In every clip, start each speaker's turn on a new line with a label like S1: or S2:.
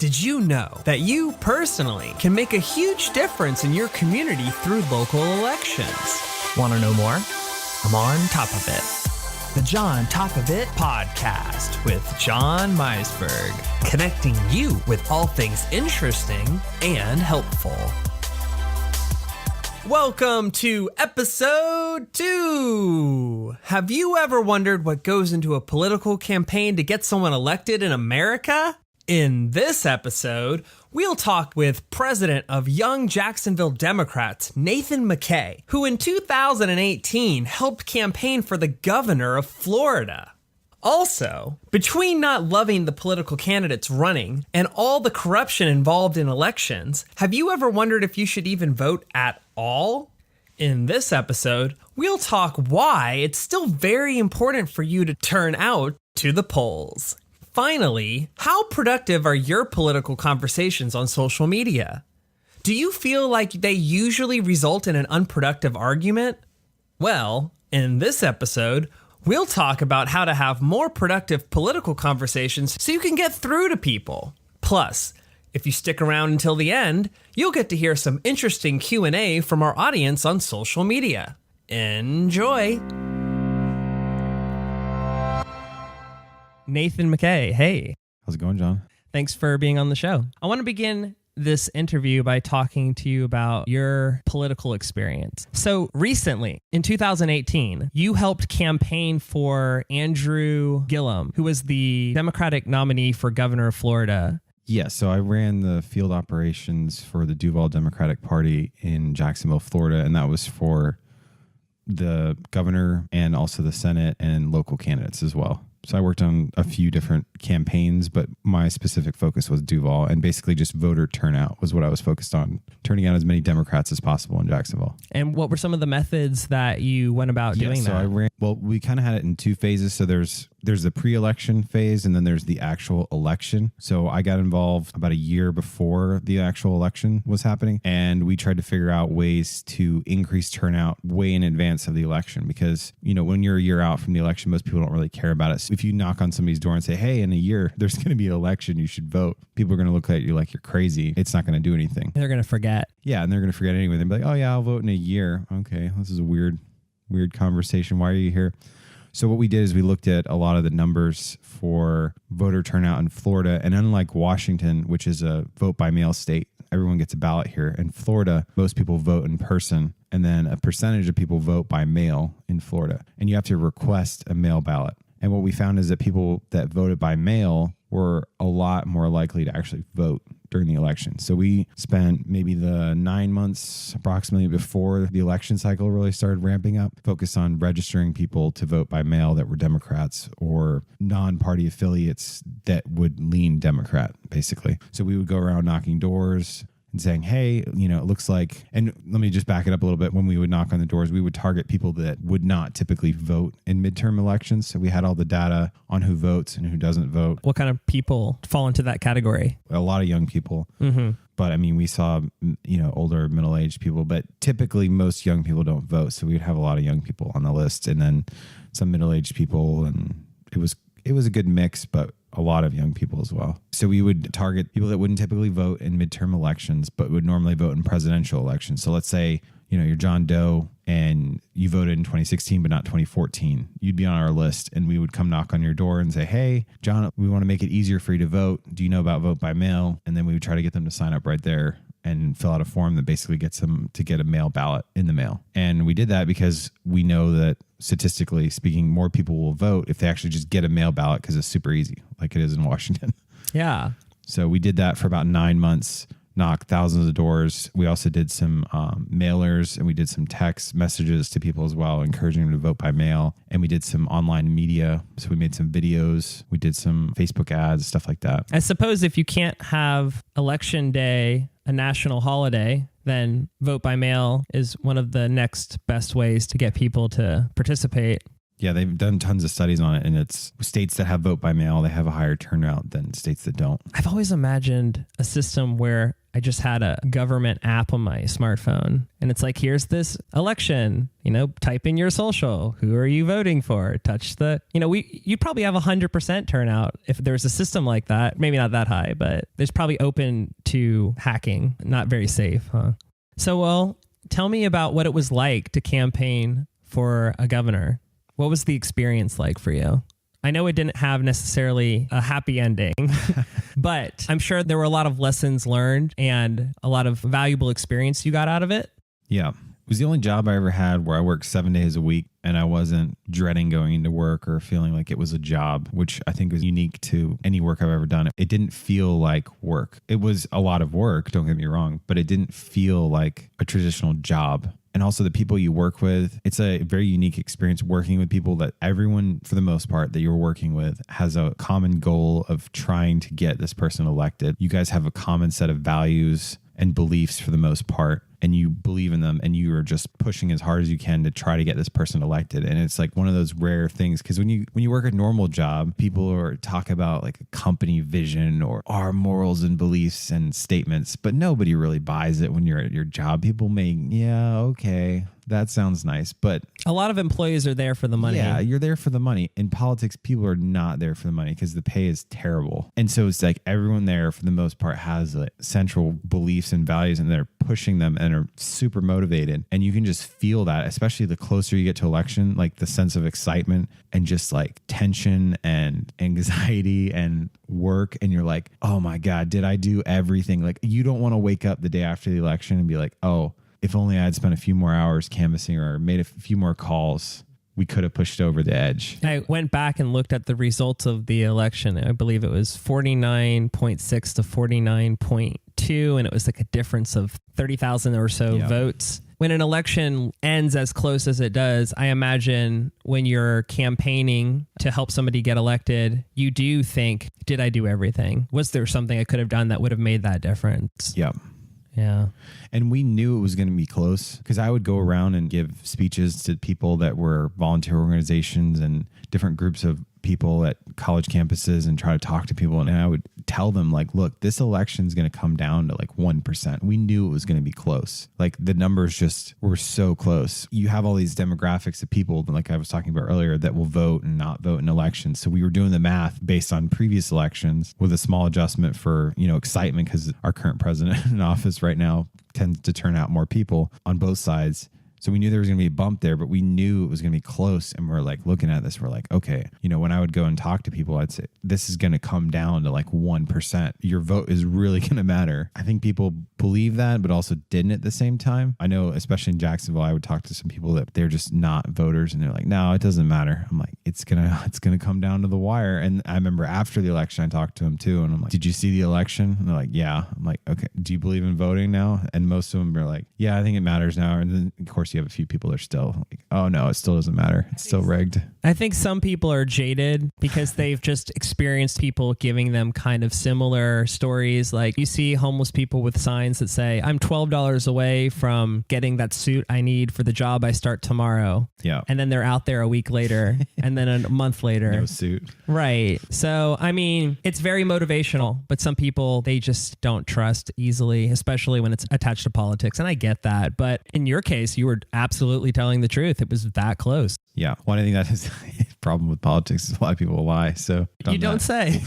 S1: Did you know that you personally can make a huge difference in your community through local elections? Want to know more? I'm on top of it. The John Top of It podcast with John Meisberg, connecting you with all things interesting and helpful. Welcome to episode 2. Have you ever wondered what goes into a political campaign to get someone elected in America? In this episode, we'll talk with President of Young Jacksonville Democrats, Nathan McKay, who in 2018 helped campaign for the governor of Florida. Also, between not loving the political candidates running and all the corruption involved in elections, have you ever wondered if you should even vote at all? In this episode, we'll talk why it's still very important for you to turn out to the polls. Finally, how productive are your political conversations on social media? Do you feel like they usually result in an unproductive argument? Well, in this episode, we'll talk about how to have more productive political conversations so you can get through to people. Plus, if you stick around until the end, you'll get to hear some interesting Q&A from our audience on social media. Enjoy! Nathan McKay, hey.
S2: How's it going, John?
S1: Thanks for being on the show. I want to begin this interview by talking to you about your political experience. So recently, in 2018, you helped campaign for Andrew Gillum, who was the Democratic nominee for governor of Florida.
S2: Yeah, so I ran the field operations for the Duval Democratic Party in Jacksonville, Florida, and that was for the governor and also the Senate and local candidates as well. So I worked on a few different campaigns, but my specific focus was Duval, and basically just voter turnout was what I was focused on, turning out as many Democrats as possible in Jacksonville.
S1: And what were some of the methods that you went about doing that?
S2: We kind of had it in two phases. So there's the pre-election phase, and then there's the actual election. So I got involved about a year before the actual election was happening, and we tried to figure out ways to increase turnout way in advance of the election, because, you know, when you're a year out from the election, most people don't really care about it. So if you knock on somebody's door and say, hey, in a year, there's going to be an election, you should vote, people are going to look at you like you're crazy. It's not going to do anything.
S1: They're going to forget.
S2: Yeah, and they're going to forget anyway. They'll be like, oh yeah, I'll vote in a year. Okay, this is a weird conversation. Why are you here? So what we did is we looked at a lot of the numbers for voter turnout in Florida. And unlike Washington, which is a vote by mail state, everyone gets a ballot here. In Florida, most people vote in person, and then a percentage of people vote by mail in Florida. And you have to request a mail ballot. And what we found is that people that voted by mail were a lot more likely to actually vote during the election. So we spent maybe the 9 months approximately before the election cycle really started ramping up, focused on registering people to vote by mail that were Democrats or non-party affiliates that would lean Democrat, basically. So we would go around knocking doors and saying, hey, you know, it looks like, and let me just back it up a little bit. When we would knock on the doors, we would target people that would not typically vote in midterm elections. So we had all the data on who votes and who doesn't vote.
S1: What kind of people fall into that category?
S2: A lot of young people. Mm-hmm. But I mean, we saw, you know, older, middle-aged people, but typically most young people don't vote. So we would have a lot of young people on the list, and then some middle-aged people, and it was a good mix, but a lot of young people as well. So we would target people that wouldn't typically vote in midterm elections, but would normally vote in presidential elections. So let's say, you know, you're John Doe and you voted in 2016, but not 2014. You'd be on our list, and we would come knock on your door and say, hey, John, we want to make it easier for you to vote. Do you know about vote by mail? And then we would try to get them to sign up right there and fill out a form that basically gets them to get a mail ballot in the mail. And we did that because we know that statistically speaking, more people will vote if they actually just get a mail ballot, because it's super easy, like it is in Washington.
S1: Yeah.
S2: So we did that for about 9 months, knocked thousands of doors. We also did some mailers, and we did some text messages to people as well, encouraging them to vote by mail. And we did some online media. So we made some videos. We did some Facebook ads, stuff like that.
S1: I suppose if you can't have election day, a national holiday, then vote by mail is one of the next best ways to get people to participate.
S2: Yeah, they've done tons of studies on it, and it's states that have vote by mail, they have a higher turnout than states that don't.
S1: I've always imagined a system where I just had a government app on my smartphone, and it's like, here's this election, type in your social. Who are you voting for? Touch the, you'd probably have 100% turnout if there's a system like that. Maybe not that high, but there's probably open to hacking. Not very safe, huh? So, well, tell me about what it was like to campaign for a governor. What was the experience like for you? I know it didn't have necessarily a happy ending, but I'm sure there were a lot of lessons learned and a lot of valuable experience you got out of it.
S2: Yeah. It was the only job I ever had where I worked 7 days a week and I wasn't dreading going into work or feeling like it was a job, which I think is unique to any work I've ever done. It didn't feel like work. It was a lot of work, don't get me wrong, but it didn't feel like a traditional job. And also the people you work with, it's a very unique experience working with people that everyone, for the most part, that you're working with has a common goal of trying to get this person elected. You guys have a common set of values and beliefs for the most part, and you believe in them, and you are just pushing as hard as you can to try to get this person elected. And it's like one of those rare things, because when you work a normal job, people talk about like a company vision or our morals and beliefs and statements, but nobody really buys it when you're at your job. People may, yeah, okay, that sounds nice, but
S1: a lot of employees are there for the money.
S2: Yeah, you're there for the money. In politics, people are not there for the money because the pay is terrible. And so it's like everyone there, for the most part, has like central beliefs and values, and they're pushing them and are super motivated. And you can just feel that, especially the closer you get to election, like the sense of excitement and just like tension and anxiety and work. And you're like, oh my God, did I do everything? Like, you don't want to wake up the day after the election and be like, oh, if only I had spent a few more hours canvassing or made a few more calls, we could have pushed over the edge.
S1: I went back and looked at the results of the election. I believe it was 49.6 to 49.2, and it was like a difference of 30,000 or so votes. When an election ends as close as it does, I imagine when you're campaigning to help somebody get elected, you do think, did I do everything? Was there something I could have done that would have made that difference?
S2: Yeah.
S1: Yeah.
S2: And we knew it was going to be close because I would go around and give speeches to people that were volunteer organizations and different groups of people at college campuses and try to talk to people. And I would tell them like, look, this election is going to come down to like 1%. We knew it was going to be close. Like the numbers just were so close. You have all these demographics of people, like I was talking about earlier, that will vote and not vote in elections. So we were doing the math based on previous elections with a small adjustment for, excitement, because our current president in office right now tends to turn out more people on both sides. So we knew there was going to be a bump there, but we knew it was going to be close. And we're like looking at this, we're like, okay, when I would go and talk to people, I'd say, this is going to come down to like 1%. Your vote is really going to matter. I think people believe that, but also didn't at the same time. I know, especially in Jacksonville, I would talk to some people that they're just not voters and they're like, no, it doesn't matter. I'm like, it's going to come down to the wire. And I remember after the election, I talked to them too. And I'm like, did you see the election? And they're like, yeah. I'm like, okay, do you believe in voting now? And most of them are like, yeah, I think it matters now. And then of course you have a few people that are still like, oh no, it still doesn't matter. It's still rigged.
S1: I think some people are jaded because they've just experienced people giving them kind of similar stories. Like you see homeless people with signs that say, I'm $12 away from getting that suit I need for the job I start tomorrow.
S2: Yeah.
S1: And then they're out there a week later and then a month later.
S2: No suit.
S1: Right. So, I mean, it's very motivational, but some people, they just don't trust easily, especially when it's attached to politics. And I get that. But in your case, you were absolutely telling the truth. It was that close.
S2: Yeah. Well, I think that is a problem with politics is a lot of people lie. So
S1: you don't say.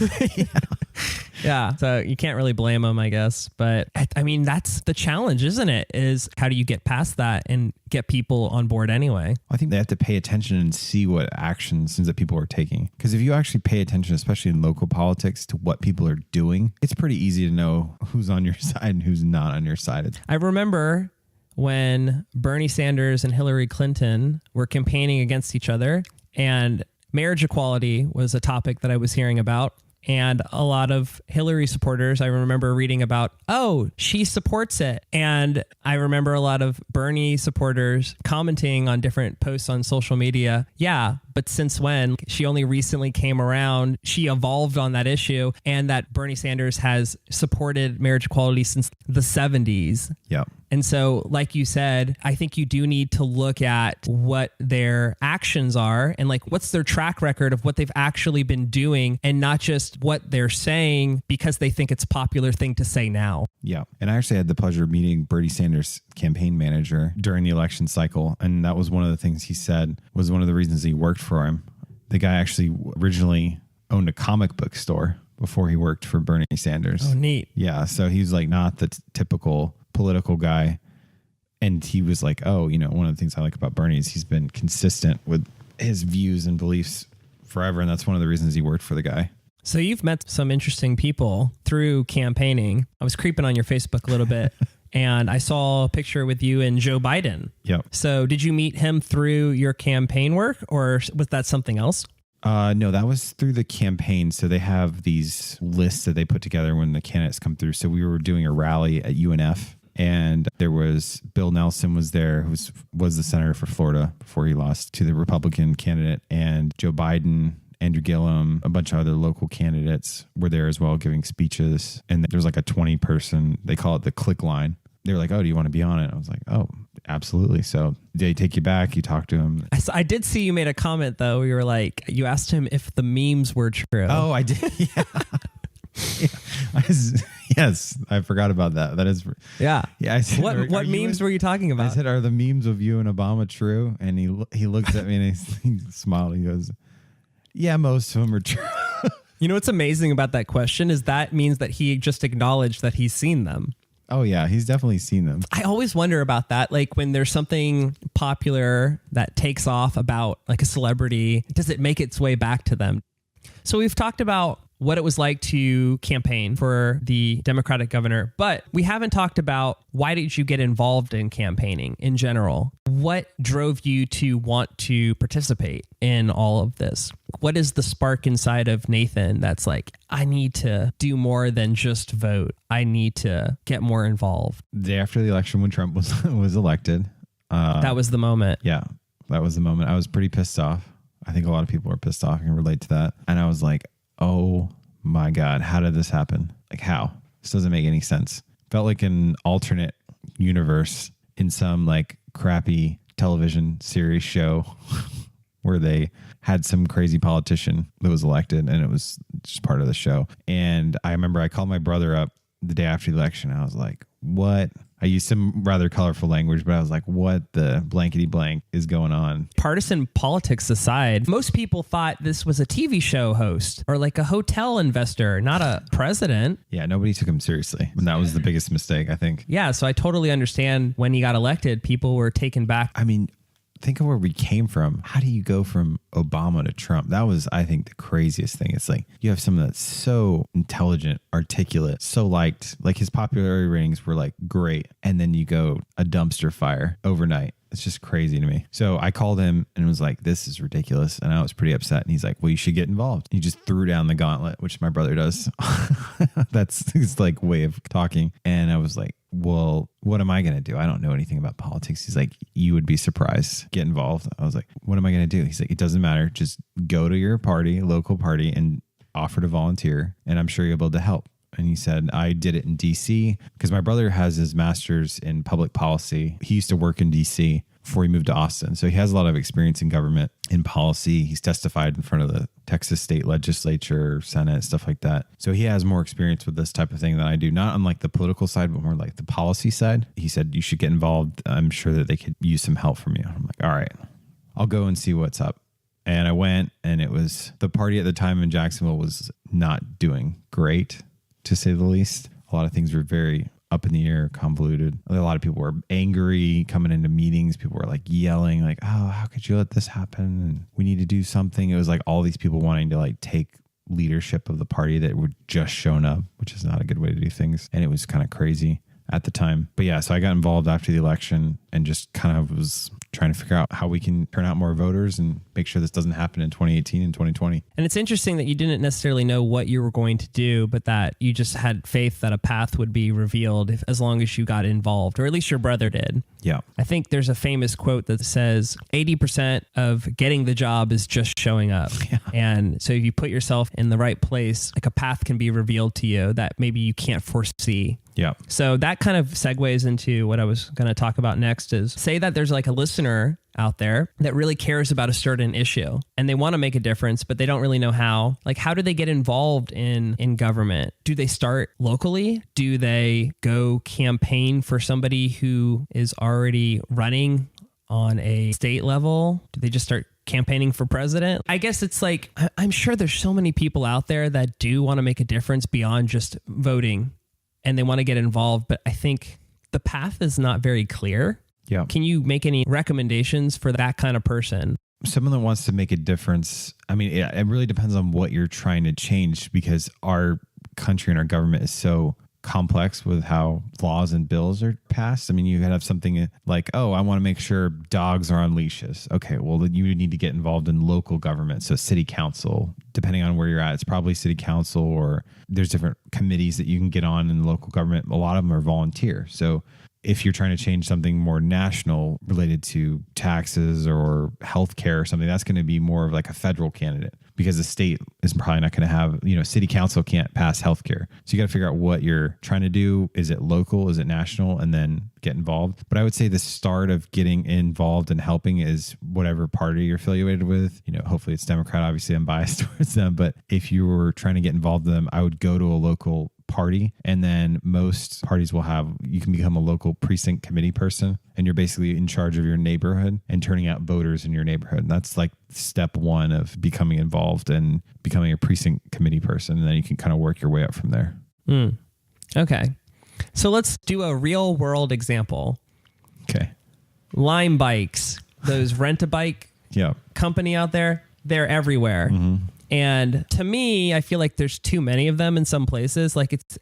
S1: Yeah. So you can't really blame them, I guess. But I mean, that's the challenge, isn't it? Is how do you get past that and get people on board anyway?
S2: I think they have to pay attention and see what actions that people are taking. Because if you actually pay attention, especially in local politics, to what people are doing, it's pretty easy to know who's on your side and who's not on your side. I
S1: remember when Bernie Sanders and Hillary Clinton were campaigning against each other, and marriage equality was a topic that I was hearing about. And a lot of Hillary supporters, I remember reading about, oh, she supports it. And I remember a lot of Bernie supporters commenting on different posts on social media. Yeah, but since when? She only recently came around. She evolved on that issue, and that Bernie Sanders has supported marriage equality since the 70s.
S2: Yeah.
S1: And so, like you said, I think you do need to look at what their actions are and like what's their track record of what they've actually been doing and not just what they're saying because they think it's a popular thing to say now.
S2: Yeah. And I actually had the pleasure of meeting Bernie Sanders' campaign manager during the election cycle. And that was one of the things he said was one of the reasons he worked for him. The guy actually originally owned a comic book store before he worked for Bernie Sanders.
S1: Oh, neat.
S2: Yeah. So he's like not the typical political guy. And he was like, oh, you know, one of the things I like about Bernie is he's been consistent with his views and beliefs forever. And that's one of the reasons he worked for the guy.
S1: So you've met some interesting people through campaigning. I was creeping on your Facebook a little bit and I saw a picture with you and Joe Biden.
S2: Yep.
S1: So did you meet him through your campaign work or was that something else?
S2: No, that was through the campaign. So they have these lists that they put together when the candidates come through. So we were doing a rally at UNF and there was Bill Nelson was there, who was the senator for Florida before he lost to the Republican candidate, and Joe Biden, Andrew Gillum, a bunch of other local candidates were there as well giving speeches. And there's like a 20 person, they call it the click line. They were like, oh, do you want to be on it? I was like, oh, absolutely. So they take you back, you talk to him.
S1: I did see you made a comment though. You were like, you asked him if the memes were true.
S2: Oh, I did. Yeah. Yes, I forgot about that. That is.
S1: Yeah.
S2: Yeah. I said,
S1: what memes were you talking about?
S2: I said, are the memes of you and Obama true? And he looked at me and he smiled. He goes, yeah, most of them are true.
S1: You know what's amazing about that question is that means that he just acknowledged that he's seen them.
S2: Oh, yeah. He's definitely seen them.
S1: I always wonder about that. Like when there's something popular that takes off about like a celebrity, does it make its way back to them? So we've talked about what it was like to campaign for the Democratic governor, but we haven't talked about why did you get involved in campaigning in general? What drove you to want to participate in all of this? What is the spark inside of Nathan that's like, I need to do more than just vote. I need to get more involved.
S2: The day after the election when Trump was elected.
S1: That was the moment.
S2: Yeah, that was the moment. I was pretty pissed off. I think a lot of people are pissed off and can relate to that. And I was like, oh my God, how did this happen? Like how? This doesn't make any sense. Felt like an alternate universe in some like crappy television series show where they had some crazy politician that was elected and it was just part of the show. And I remember I called my brother up the day after the election. I was like, what? I used some rather colorful language, but I was like, what the blankety blank is going on?
S1: Partisan politics aside, most people thought this was a TV show host or like a hotel investor, not a president.
S2: Yeah, nobody took him seriously. And that was the biggest mistake, I think.
S1: Yeah, so I totally understand when he got elected, people were taken back.
S2: I mean, think of where we came from. How do you go from Obama to Trump? That was, I think, the craziest thing. It's like you have someone that's so intelligent, articulate, so liked. Like his popularity ratings were like great. And then you go a dumpster fire overnight. It's just crazy to me. So I called him and was like, this is ridiculous. And I was pretty upset. And he's like, well, you should get involved. He just threw down the gauntlet, which my brother does. That's his like way of talking. And I was like, well, what am I going to do? I don't know anything about politics. He's like, you would be surprised. Get involved. I was like, what am I going to do? He's like, it doesn't matter. Just go to your party, local party, and offer to volunteer. And I'm sure you'll be able to help. And he said, I did it in DC because my brother has his master's in public policy. He used to work in DC before he moved to Austin. So he has a lot of experience in government, in policy. He's testified in front of the Texas state legislature, Senate, stuff like that. So he has more experience with this type of thing than I do, not on like the political side, but more like the policy side. He said, you should get involved. I'm sure that they could use some help from you. I'm like, all right, I'll go and see what's up. And I went, and it was the party at the time in Jacksonville was not doing great, to say the least. A lot of things were very up in the air, convoluted. A lot of people were angry coming into meetings. People were like yelling like, oh, how could you let this happen? And we need to do something. It was like all these people wanting to like take leadership of the party that were just shown up, which is not a good way to do things. And it was kind of crazy at the time. But yeah, so I got involved after the election and just kind of was trying to figure out how we can turn out more voters and make sure this doesn't happen in 2018 and 2020.
S1: And it's interesting that you didn't necessarily know what you were going to do, but that you just had faith that a path would be revealed as long as you got involved, or at least your brother did.
S2: Yeah.
S1: I think there's a famous quote that says 80% of getting the job is just showing up. Yeah. And so if you put yourself in the right place, like a path can be revealed to you that maybe you can't foresee.
S2: Yeah.
S1: So that kind of segues into what I was going to talk about next is say that there's like a listener out there that really cares about a certain issue and they want to make a difference, but they don't really know how. Like, how do they get involved in government? Do they start locally? Do they go campaign for somebody who is already running on a state level? Do they just start campaigning for president? I guess it's like, I'm sure there's so many people out there that do want to make a difference beyond just voting and they want to get involved. But I think the path is not very clear.
S2: Yeah.
S1: Can you make any recommendations for that kind of person?
S2: Someone that wants to make a difference. I mean, it really depends on what you're trying to change because our country and our government is so complex with how laws and bills are passed. I mean, you could have something like, oh, I want to make sure dogs are on leashes. Okay, well, then you need to get involved in local government. So city council, depending on where you're at, it's probably city council or there's different committees that you can get on in local government. A lot of them are volunteer. So if you're trying to change something more national related to taxes or healthcare or something, that's going to be more of like a federal candidate because the state is probably not going to have, city council can't pass healthcare. So you got to figure out what you're trying to do. Is it local? Is it national? And then get involved. But I would say the start of getting involved and helping is whatever party you're affiliated with. Hopefully it's Democrat. Obviously I'm biased towards them, but if you were trying to get involved in them, I would go to a local party. And then most parties will you can become a local precinct committee person and you're basically in charge of your neighborhood and turning out voters in your neighborhood. And that's like step one of becoming involved and becoming a precinct committee person. And then you can kind of work your way up from there.
S1: Okay. So let's do a real world example.
S2: Okay.
S1: Linebikes, those rent-a-bike company out there, they're everywhere. Mm-hmm. And to me, I feel like there's too many of them in some places. Like it's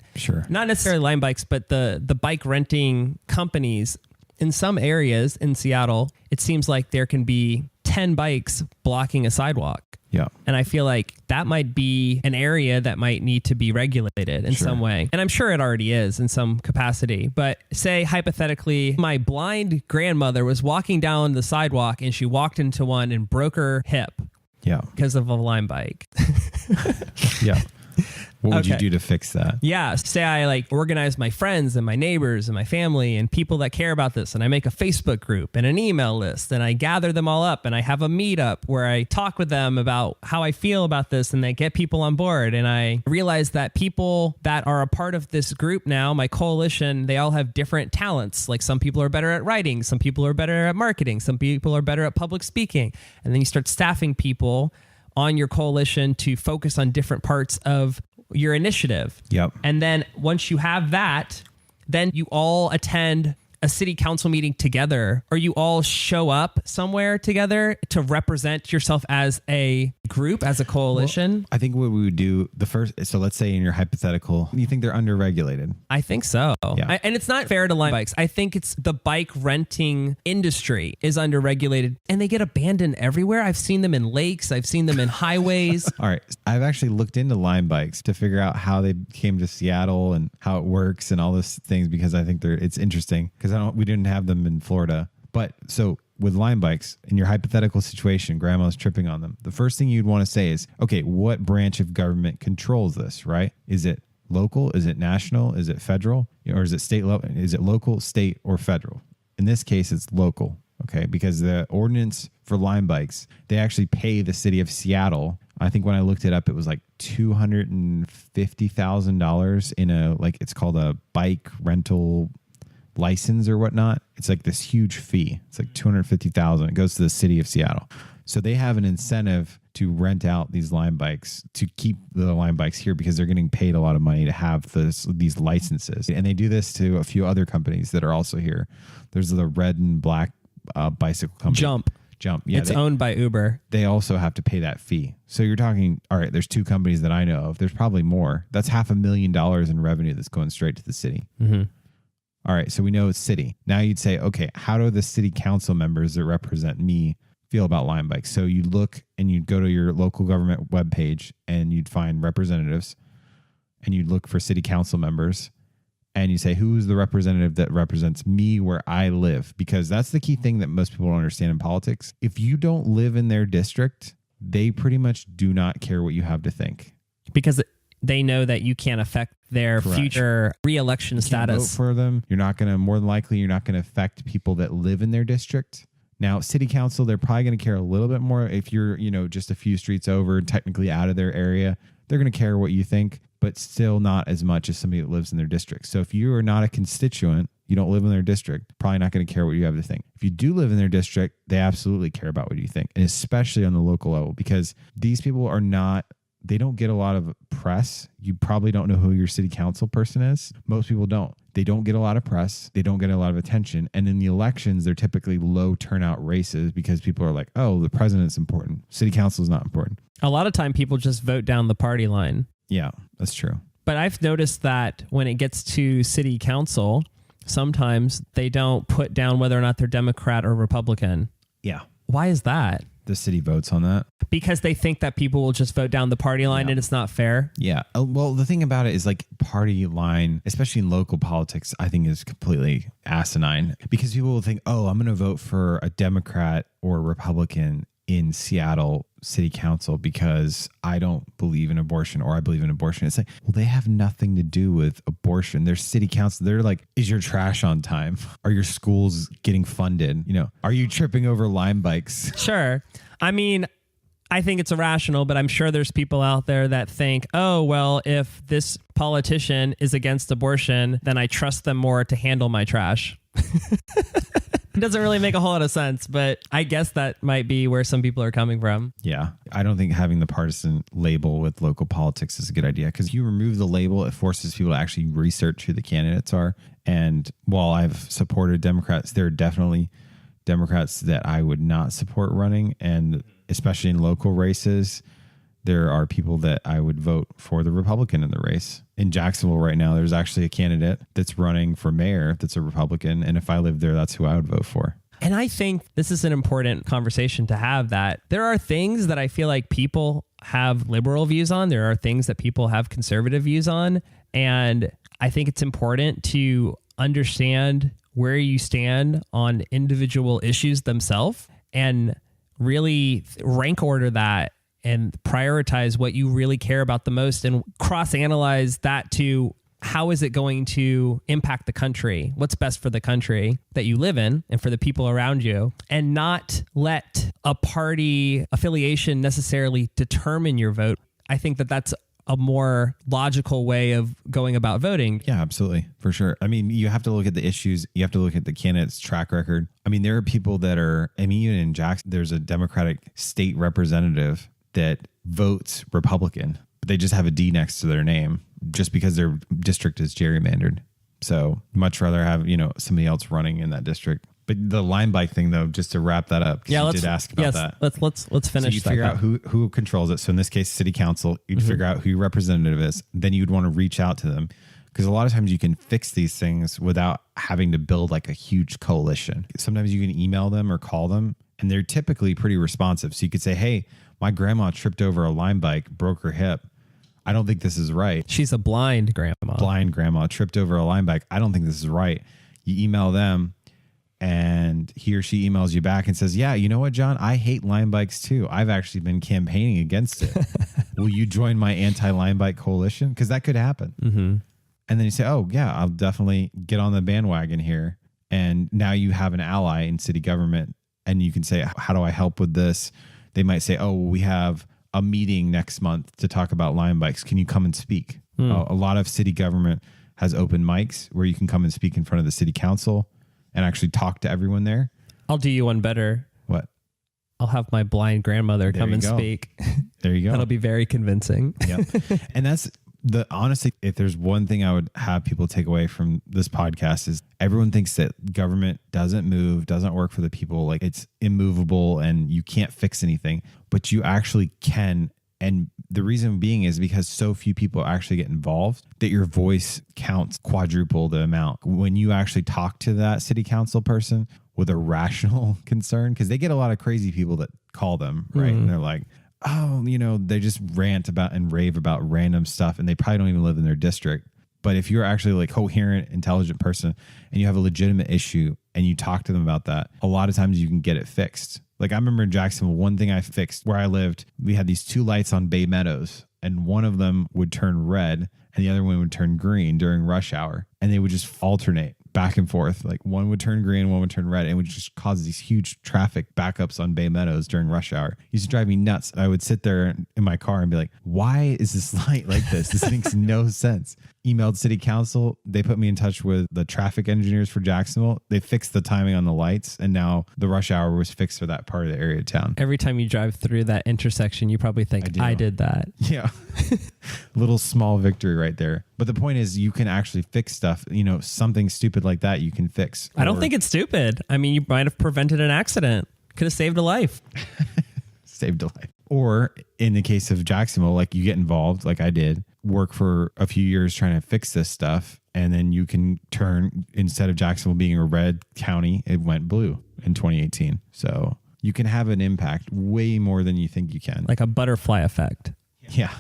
S1: not necessarily Linebikes, but the bike renting companies in some areas in Seattle, it seems like there can be 10 bikes blocking a sidewalk.
S2: Yeah.
S1: And I feel like that might be an area that might need to be regulated in some way. And I'm sure it already is in some capacity. But say hypothetically, my blind grandmother was walking down the sidewalk and she walked into one and broke her hip.
S2: Yeah.
S1: Because of a Linebike.
S2: Yeah. What would you do to fix that?
S1: Yeah. Say I organize my friends and my neighbors and my family and people that care about this. And I make a Facebook group and an email list and I gather them all up and I have a meetup where I talk with them about how I feel about this and they get people on board. And I realize that people that are a part of this group now, my coalition, they all have different talents. Like some people are better at writing. Some people are better at marketing. Some people are better at public speaking. And then you start staffing people on your coalition to focus on different parts of your initiative.
S2: Yep.
S1: And then once you have that, then you all attend a city council meeting together, or you all show up somewhere together to represent yourself as a group, as a coalition.
S2: Well, I think what we would do so let's say in your hypothetical, you think they're underregulated.
S1: I think so.
S2: Yeah.
S1: And it's not fair to Linebikes. I think it's the bike renting industry is underregulated and they get abandoned everywhere. I've seen them in lakes. I've seen them in highways.
S2: All right. I've actually looked into Linebikes to figure out how they came to Seattle and how it works and all those things because I think it's interesting because we didn't have them in Florida. But so with Linebikes, in your hypothetical situation, grandma's tripping on them. The first thing you'd want to say is, okay, what branch of government controls this, right? Is it local? Is it national? Is it federal? Or is it state level? Is it local, state, or federal? In this case, it's local, okay? Because the ordinance for Linebikes, they actually pay the city of Seattle. I think when I looked it up, it was like $250,000 in it's called a bike rental license or whatnot. It's like this huge fee. It's like $250,000. It goes to the city of Seattle. So they have an incentive to rent out these Linebikes to keep the Linebikes here because they're getting paid a lot of money to have these licenses. And they do this to a few other companies that are also here. There's the red and black bicycle company. Jump. Yeah,
S1: it's owned by Uber.
S2: They also have to pay that fee. So you're talking, all right, there's two companies that I know of. There's probably more. That's $500,000 in revenue that's going straight to the city.
S1: Mm-hmm.
S2: All right, so we know it's city. Now you'd say, okay, how do the city council members that represent me feel about Linebike? So you look and you'd go to your local government webpage and you'd find representatives and you'd look for city council members and you say, who's the representative that represents me where I live? Because that's the key thing that most people don't understand in politics. If you don't live in their district, they pretty much do not care what you have to think.
S1: Because they know that you can't affect their
S2: Correct.
S1: future re-election status.
S2: Vote for them. You're not going to, more than likely, you're not going to affect people that live in their district. Now, city council, they're probably going to care a little bit more if you're, just a few streets over, technically out of their area. They're going to care what you think, but still not as much as somebody that lives in their district. So if you are not a constituent, you don't live in their district, probably not going to care what you have to think. If you do live in their district, they absolutely care about what you think, and especially on the local level, because these people are not, they don't get a lot of press. You probably don't know who your city council person is. Most people don't. They don't get a lot of press. They don't get a lot of attention. And in the elections, they're typically low turnout races because people are like, oh, the president's important. City council is not important.
S1: A lot of time people just vote down the party line.
S2: Yeah, that's true.
S1: But I've noticed that when it gets to city council, sometimes they don't put down whether or not they're Democrat or Republican.
S2: Yeah.
S1: Why is that?
S2: The city votes on that.
S1: Because they think that people will just vote down the party line and it's not fair.
S2: Yeah. Well, the thing about it is like party line, especially in local politics, I think is completely asinine because people will think, oh, I'm going to vote for a Democrat or a Republican in Seattle City Council because I don't believe in abortion or I believe in abortion. It's like, well, they have nothing to do with abortion. They're city council. They're like, is your trash on time? Are your schools getting funded? Are you tripping over Linebikes?
S1: Sure. I mean, I think it's irrational, but I'm sure there's people out there that think, oh, well, if this politician is against abortion, then I trust them more to handle my trash. It doesn't really make a whole lot of sense, but I guess that might be where some people are coming from.
S2: Yeah. I don't think having the partisan label with local politics is a good idea because you remove the label, it forces people to actually research who the candidates are. And while I've supported Democrats, there are definitely Democrats that I would not support running. And especially in local races, there are people that I would vote for the Republican in the race. In Jacksonville right now, there's actually a candidate that's running for mayor that's a Republican. And if I lived there, that's who I would vote for.
S1: And I think this is an important conversation to have, that there are things that I feel like people have liberal views on. There are things that people have conservative views on. And I think it's important to understand where you stand on individual issues themselves and really rank order that and prioritize what you really care about the most and cross-analyze that to how is it going to impact the country? What's best for the country that you live in and for the people around you, and not let a party affiliation necessarily determine your vote. I think that that's a more logical way of going about voting.
S2: Yeah, absolutely. For sure. I mean, you have to look at the issues. You have to look at the candidate's track record. I mean, there are people that are, even in Jackson, there's a Democratic state representative that votes Republican, but they just have a D next to their name just because their district is gerrymandered. So much rather have, somebody else running in that district. But the Linebike thing, though, just to wrap that up, because you did ask about that.
S1: Let's finish.
S2: So you figure out who controls it. So in this case, city council, you'd figure out who your representative is. Then you'd want to reach out to them, because a lot of times you can fix these things without having to build like a huge coalition. Sometimes you can email them or call them, and they're typically pretty responsive. So you could say, hey, my grandma tripped over a Linebike, broke her hip. I don't think this is right.
S1: She's a blind grandma.
S2: Blind grandma tripped over a Linebike. I don't think this is right. You email them, and he or she emails you back and says, yeah, you know what, John? I hate Linebikes too. I've actually been campaigning against it. Will you join my anti-Linebike coalition? Because that could happen.
S1: Mm-hmm.
S2: And then you say, oh, yeah, I'll definitely get on the bandwagon here. And now you have an ally in city government, and you can say, how do I help with this? They might say, oh, we have a meeting next month to talk about Linebikes. Can you come and speak? A lot of city government has open mics where you can come and speak in front of the city council and actually talk to everyone there.
S1: I'll do you one better.
S2: What?
S1: I'll have my blind grandmother come and speak.
S2: There you go.
S1: That'll be very convincing.
S2: Yeah. And that's honestly, if there's one thing I would have people take away from this podcast is everyone thinks that government doesn't move, doesn't work for the people. Like it's immovable and you can't fix anything, but you actually can. And the reason being is because so few people actually get involved that your voice counts quadruple the amount. When you actually talk to that city council person with a rational concern, because they get a lot of crazy people that call them, right? And they're like, oh, they just rant about and rave about random stuff, and they probably don't even live in their district. But if you're actually like coherent, intelligent person and you have a legitimate issue and you talk to them about that, a lot of times you can get it fixed. Like I remember in Jacksonville, one thing I fixed where I lived, we had these 2 lights on Bay Meadows, and one of them would turn red and the other one would turn green during rush hour. And they would just alternate back and forth. Like one would turn green, one would turn red, and it would just cause these huge traffic backups on Bay Meadows during rush hour. It used to drive me nuts. I would sit there in my car and be like, why is this light like this? This makes no sense. Emailed city council. They put me in touch with the traffic engineers for Jacksonville. They fixed the timing on the lights, and now the rush hour was fixed for that part of the area of town.
S1: Every time you drive through that intersection, you probably think, I did that.
S2: Yeah. Little small victory right there. But the point is, you can actually fix stuff. Something stupid like that you can fix.
S1: I don't think it's stupid. I mean, you might have prevented an accident. Could have saved a life.
S2: Saved a life. Or in the case of Jacksonville, like you get involved, like I did, work for a few years trying to fix this stuff. And then you can turn, instead of Jacksonville being a red county, it went blue in 2018. So you can have an impact way more than you think you can.
S1: Like a butterfly effect.
S2: Yeah.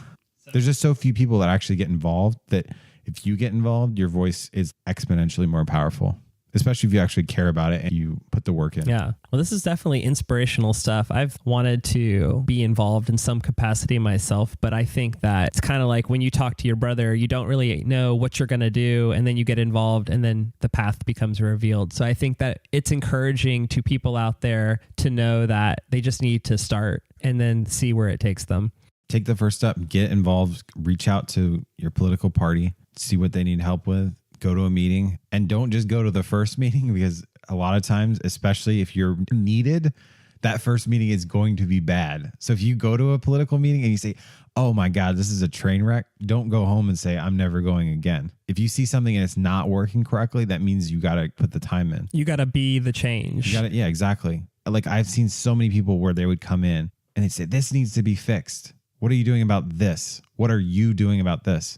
S2: There's just so few people that actually get involved that if you get involved, your voice is exponentially more powerful, especially if you actually care about it and you put the work in.
S1: Yeah. Well, this is definitely inspirational stuff. I've wanted to be involved in some capacity myself, but I think that it's kind of like when you talk to your brother, you don't really know what you're going to do, and then you get involved and then the path becomes revealed. So I think that it's encouraging to people out there to know that they just need to start and then see where it takes them.
S2: Take the first step, get involved, reach out to your political party, see what they need help with, go to a meeting, and don't just go to the first meeting, because a lot of times, especially if you're needed, that first meeting is going to be bad. So if you go to a political meeting and you say, oh my God, this is a train wreck, don't go home and say, I'm never going again. If you see something and it's not working correctly, that means you got to put the time in.
S1: You got to be the change.
S2: Yeah, exactly. Like I've seen so many people where they would come in and they'd say, this needs to be fixed. What are you doing about this? What are you doing about this?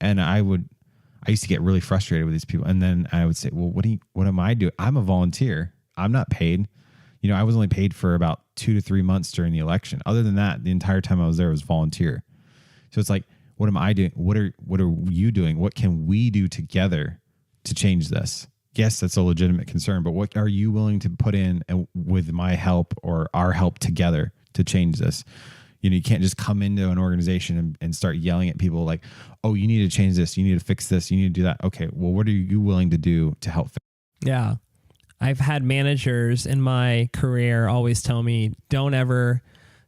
S2: And I used to get really frustrated with these people. And then I would say, well, what am I doing? I'm a volunteer. I'm not paid. I was only paid for about 2 to 3 months during the election. Other than that, the entire time I was there was volunteer. So it's like, what am I doing? What are you doing? What can we do together to change this? Yes, that's a legitimate concern, but what are you willing to put in with my help or our help together to change this? You can't just come into an organization and start yelling at people like, oh, you need to change this. You need to fix this. You need to do that. Okay, well, what are you willing to do to help fix?
S1: Yeah. I've had managers in my career always tell me, don't ever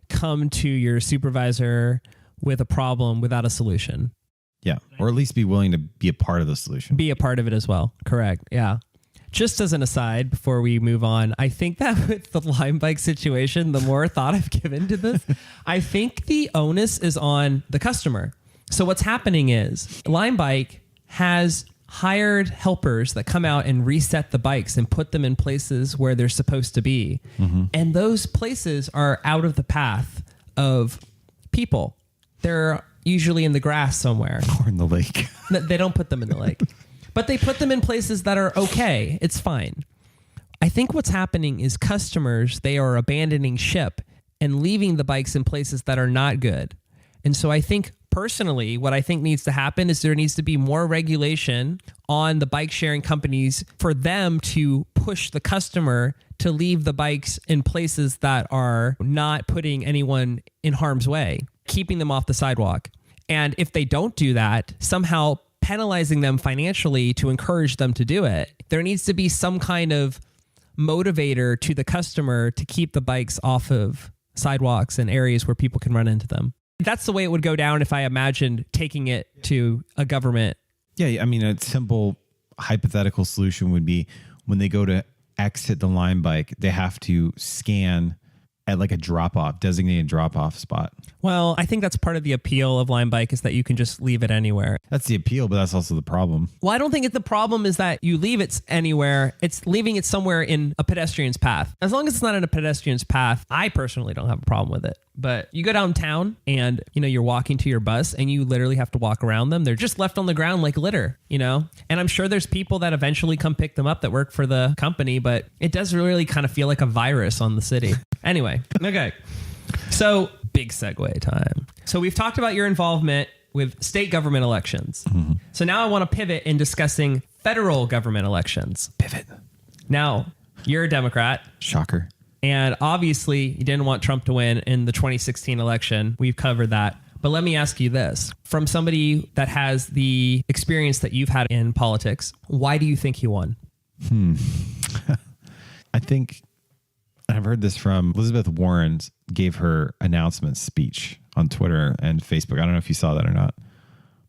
S1: come to your supervisor with a problem without a solution.
S2: Yeah. Or at least be willing to be a part of the solution.
S1: Be a part of it as well. Correct. Yeah. Just as an aside, before we move on, I think that with the Linebike situation, the more thought I've given to this, I think the onus is on the customer. So what's happening is Linebike has hired helpers that come out and reset the bikes and put them in places where they're supposed to be. Mm-hmm. And those places are out of the path of people. They're usually in the grass somewhere.
S2: Or in the lake.
S1: They don't put them in the lake. But they put them in places that are okay. It's fine. I think what's happening is customers, they are abandoning ship and leaving the bikes in places that are not good. And so I think personally, what I think needs to happen is there needs to be more regulation on the bike sharing companies for them to push the customer to leave the bikes in places that are not putting anyone in harm's way, keeping them off the sidewalk. And if they don't do that, somehow penalizing them financially to encourage them to do it. There needs to be some kind of motivator to the customer to keep the bikes off of sidewalks and areas where people can run into them. That's the way it would go down if I imagined taking it to a government.
S2: Yeah, I mean, a simple hypothetical solution would be when they go to exit the Linebike, they have to scan at like a designated drop-off spot.
S1: Well, I think that's part of the appeal of Linebike is that you can just leave it anywhere.
S2: That's the appeal, but that's also the problem.
S1: Well, I don't think the problem is that you leave it anywhere. It's leaving it somewhere in a pedestrian's path. As long as it's not in a pedestrian's path, I personally don't have a problem with it. But you go downtown and, you're walking to your bus and you literally have to walk around them. They're just left on the ground like litter, And I'm sure there's people that eventually come pick them up that work for the company, but it does really kind of feel like a virus on the city. Anyway, okay. So big segue time. So we've talked about your involvement with state government elections. Mm-hmm. So now I want to pivot in discussing federal government elections.
S2: Pivot.
S1: Now, you're a Democrat.
S2: Shocker.
S1: And obviously, you didn't want Trump to win in the 2016 election. We've covered that. But let me ask you this. From somebody that has the experience that you've had in politics, why do you think he won?
S2: I think I've heard this from Elizabeth Warren gave her announcement speech on Twitter and Facebook. I don't know if you saw that or not,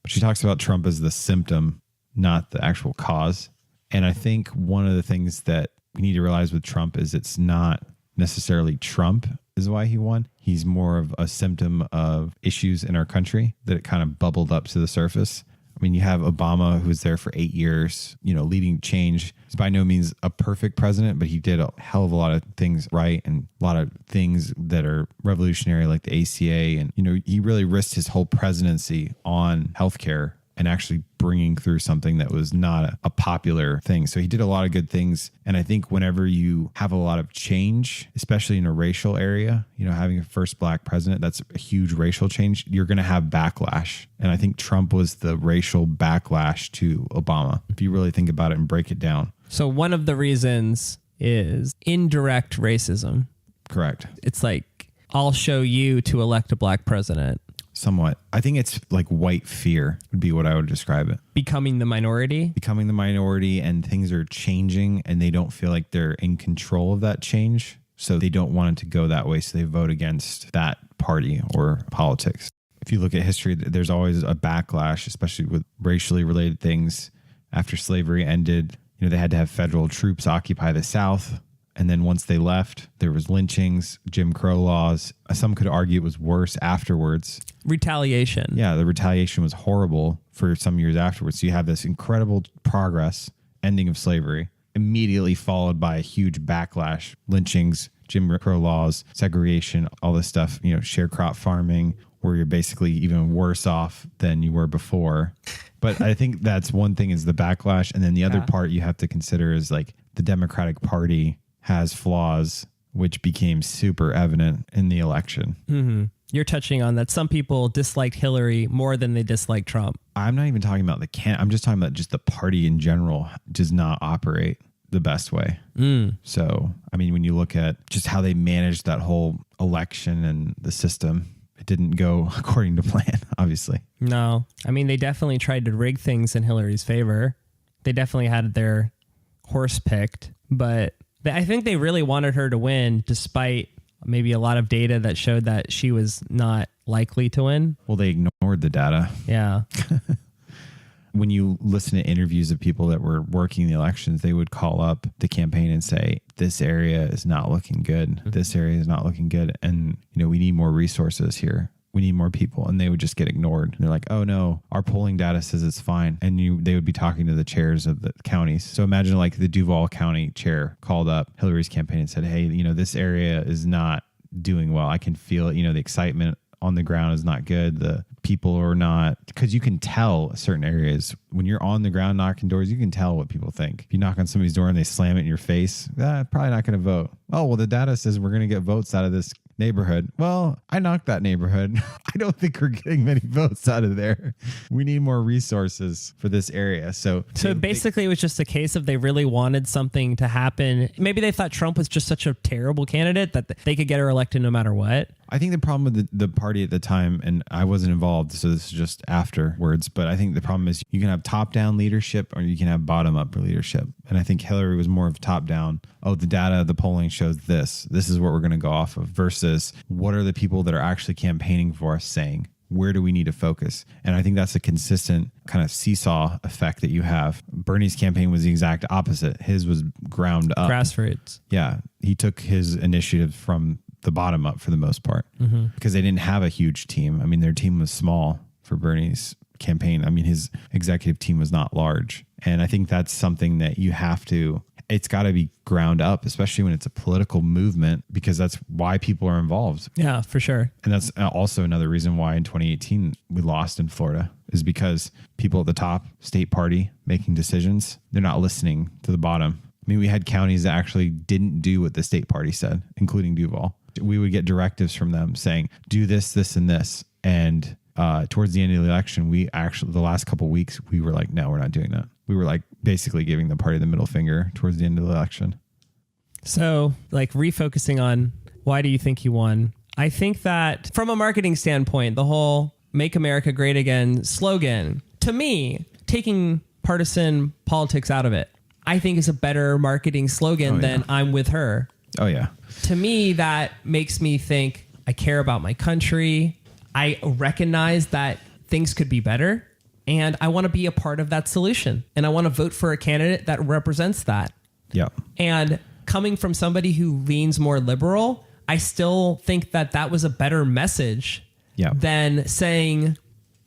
S2: but she talks about Trump as the symptom, not the actual cause. And I think one of the things that we need to realize with Trump is it's not necessarily Trump is why he won. He's more of a symptom of issues in our country that it kind of bubbled up to the surface. I mean, you have Obama, who was there for 8 years, leading change. He's by no means a perfect president, but he did a hell of a lot of things right and a lot of things that are revolutionary, like the ACA. And, he really risked his whole presidency on healthcare and actually bringing through something that was not a popular thing. So he did a lot of good things. And I think whenever you have a lot of change, especially in a racial area, having a first black president, that's a huge racial change. You're going to have backlash. And I think Trump was the racial backlash to Obama, if you really think about it and break it down.
S1: So one of the reasons is indirect racism.
S2: Correct.
S1: It's like, I'll show you to elect a black president.
S2: Somewhat. I think it's like white fear would be what I would describe it.
S1: Becoming the minority,
S2: and things are changing and they don't feel like they're in control of that change. So they don't want it to go that way. So they vote against that party or politics. If you look at history, there's always a backlash, especially with racially related things. After slavery ended, they had to have federal troops occupy the South. And then once they left, there was lynchings, Jim Crow laws. Some could argue it was worse afterwards.
S1: Retaliation.
S2: Yeah, the retaliation was horrible for some years afterwards. So you have this incredible progress, ending of slavery, immediately followed by a huge backlash, lynchings, Jim Crow laws, segregation, all this stuff, sharecrop farming, where you're basically even worse off than you were before. But I think that's one thing is the backlash. And then the other part you have to consider is like the Democratic Party has flaws, which became super evident in the election.
S1: Mm-hmm. You're touching on that some people disliked Hillary more than they disliked Trump.
S2: I'm not even talking about I'm just talking about just the party in general does not operate the best way. So, I mean, when you look at just how they managed that whole election and the system, it didn't go according to plan, obviously.
S1: No. I mean, they definitely tried to rig things in Hillary's favor. They definitely had their horse picked, but I think they really wanted her to win despite maybe a lot of data that showed that she was not likely to win.
S2: Well, they ignored the data.
S1: Yeah.
S2: When you listen to interviews of people that were working the elections, they would call up the campaign and say, this area is not looking good. This area is not looking good. And, we need more resources here. We need more people. And they would just get ignored. And they're like, oh no, our polling data says it's fine. And they would be talking to the chairs of the counties. So imagine like the Duval County chair called up Hillary's campaign and said, hey, this area is not doing well. I can feel it. The excitement on the ground is not good. The people are not, because you can tell certain areas when you're on the ground knocking doors, you can tell what people think. If you knock on somebody's door and they slam it in your face, probably not going to vote. Oh, well, the data says we're going to get votes out of this neighborhood. Well, I knocked that neighborhood. I don't think we're getting many votes out of there. We need more resources for this area. So
S1: basically it was just a case of they really wanted something to happen. Maybe they thought Trump was just such a terrible candidate that they could get her elected no matter what.
S2: I think the problem with the party at the time, and I wasn't involved, so this is just afterwards, but I think the problem is you can have top-down leadership or you can have bottom-up leadership. And I think Hillary was more of top-down. Oh, the data, the polling shows this. This is what we're going to go off of versus what are the people that are actually campaigning for us saying? Where do we need to focus? And I think that's a consistent kind of seesaw effect that you have. Bernie's campaign was the exact opposite. His was ground up.
S1: Grassroots.
S2: Yeah. He took his initiative from the bottom up for the most part because they didn't have a huge team. I mean, their team was small for Bernie's campaign. I mean, his executive team was not large. And I think that's something that it's got to be ground up, especially when it's a political movement, because that's why people are involved.
S1: Yeah, for sure.
S2: And that's also another reason why in 2018 we lost in Florida is because people at the top, state party making decisions, they're not listening to the bottom. I mean, we had counties that actually didn't do what the state party said, including Duval. We would get directives from them saying, do this, this, and this. And towards the end of the election, the last couple of weeks, we were like, no, we're not doing that. We were like basically giving the party the middle finger towards the end of the election.
S1: So like refocusing on why do you think he won? I think that from a marketing standpoint, the whole Make America Great Again slogan, to me, taking partisan politics out of it, I think is a better marketing slogan than I'm with her.
S2: Oh, yeah.
S1: To me, that makes me think I care about my country. I recognize that things could be better, and I want to be a part of that solution. And I want to vote for a candidate that represents that.
S2: Yeah.
S1: And coming from somebody who leans more liberal, I still think that that was a better message than saying,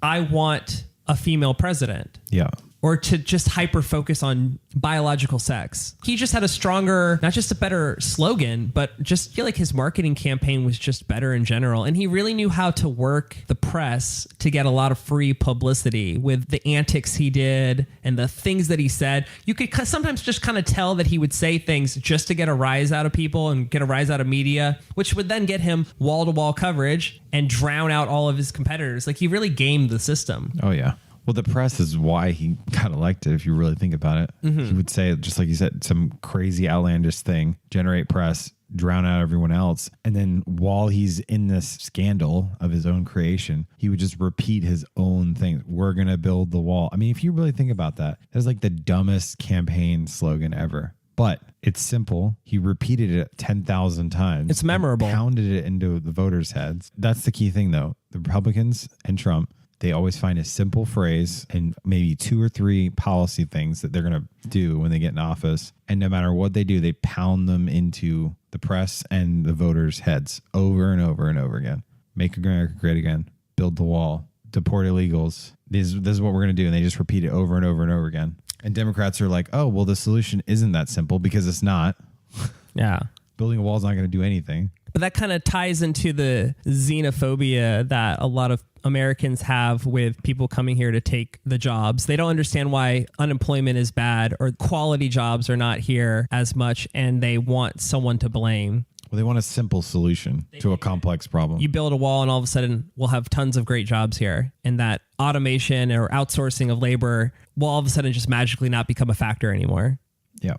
S1: I want a female president.
S2: Yeah.
S1: Or to just hyper focus on biological sex. He just had a stronger, not just a better slogan, but just feel like his marketing campaign was just better in general. And he really knew how to work the press to get a lot of free publicity with the antics he did and the things that he said. You could sometimes just kind of tell that he would say things just to get a rise out of people and get a rise out of media, which would then get him wall-to-wall coverage and drown out all of his competitors. Like, he really gamed the system.
S2: Oh, yeah. Well, the press is why he got elected, if you really think about it. Mm-hmm. He would say, just like you said, some crazy outlandish thing, generate press, drown out everyone else. And then while he's in this scandal of his own creation, he would just repeat his own things. We're going to build the wall. I mean, if you really think about that, that's like the dumbest campaign slogan ever. But it's simple. He repeated it 10,000 times.
S1: It's memorable.
S2: Pounded it into the voters' heads. That's the key thing, though. The Republicans and Trump, they always find a simple phrase and maybe 2 or 3 policy things that they're going to do when they get in office. And no matter what they do, they pound them into the press and the voters' heads over and over and over again. Make America great again. Build the wall. Deport illegals. This is what we're going to do. And they just repeat it over and over and over again. And Democrats are like, oh, well, the solution isn't that simple, because it's not.
S1: Yeah.
S2: Building a wall is not going to do anything.
S1: But that kind of ties into the xenophobia that a lot of Americans have with people coming here to take the jobs. They don't understand why unemployment is bad or quality jobs are not here as much, and they want someone to blame.
S2: Well, they want a simple solution to a complex problem.
S1: You build a wall and all of a sudden we'll have tons of great jobs here, and that automation or outsourcing of labor will all of a sudden just magically not become a factor anymore.
S2: Yeah.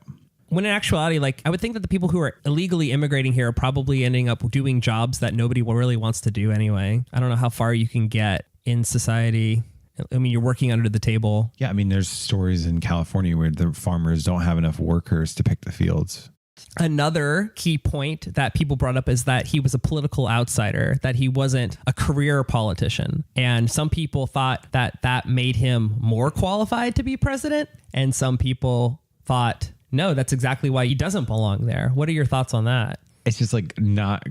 S1: When in actuality, like, I would think that the people who are illegally immigrating here are probably ending up doing jobs that nobody really wants to do anyway. I don't know how far you can get in society. I mean, you're working under the table.
S2: Yeah, I mean, there's stories in California where the farmers don't have enough workers to pick the fields.
S1: Another key point that people brought up is that he was a political outsider, that he wasn't a career politician. And some people thought that that made him more qualified to be president. And some people thought, no, that's exactly why he doesn't belong there. What are your thoughts on that?
S2: It's just like not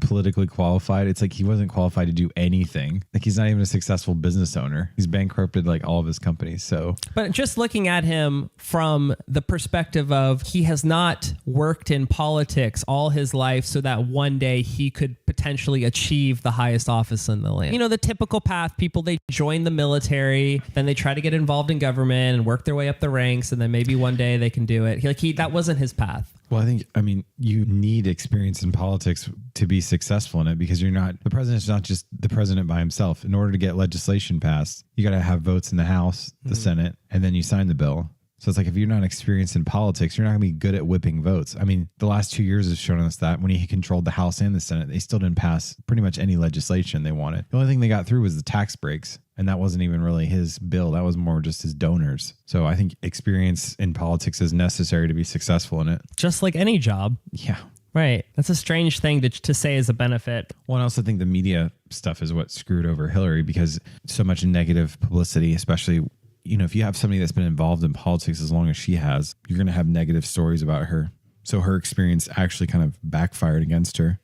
S2: politically qualified. It's like he wasn't qualified to do anything. Like, he's not even a successful business owner. He's bankrupted like all of his companies. So,
S1: but just looking at him from the perspective of he has not worked in politics all his life so that one day he could potentially achieve the highest office in the land. You know, the typical path, people, they join the military, then they try to get involved in government and work their way up the ranks, and then maybe one day they can do it. That wasn't his path.
S2: Well, I mean, you need experience in politics to be successful in it, because the president's not just the president by himself. In order to get legislation passed, you got to have votes in the House, the Senate, and then you sign the bill. So it's like, if you're not experienced in politics, you're not going to be good at whipping votes. I mean, the last 2 years has shown us that when he controlled the House and the Senate, they still didn't pass pretty much any legislation they wanted. The only thing they got through was the tax breaks. And that wasn't even really his bill. That was more just his donors. So I think experience in politics is necessary to be successful in it.
S1: Just like any job.
S2: Yeah.
S1: Right. That's a strange thing to say as a benefit.
S2: Well, I also think the media stuff is what screwed over Hillary, because so much negative publicity, especially, you know, if you have somebody that's been involved in politics as long as she has, you're going to have negative stories about her. So her experience actually kind of backfired against her.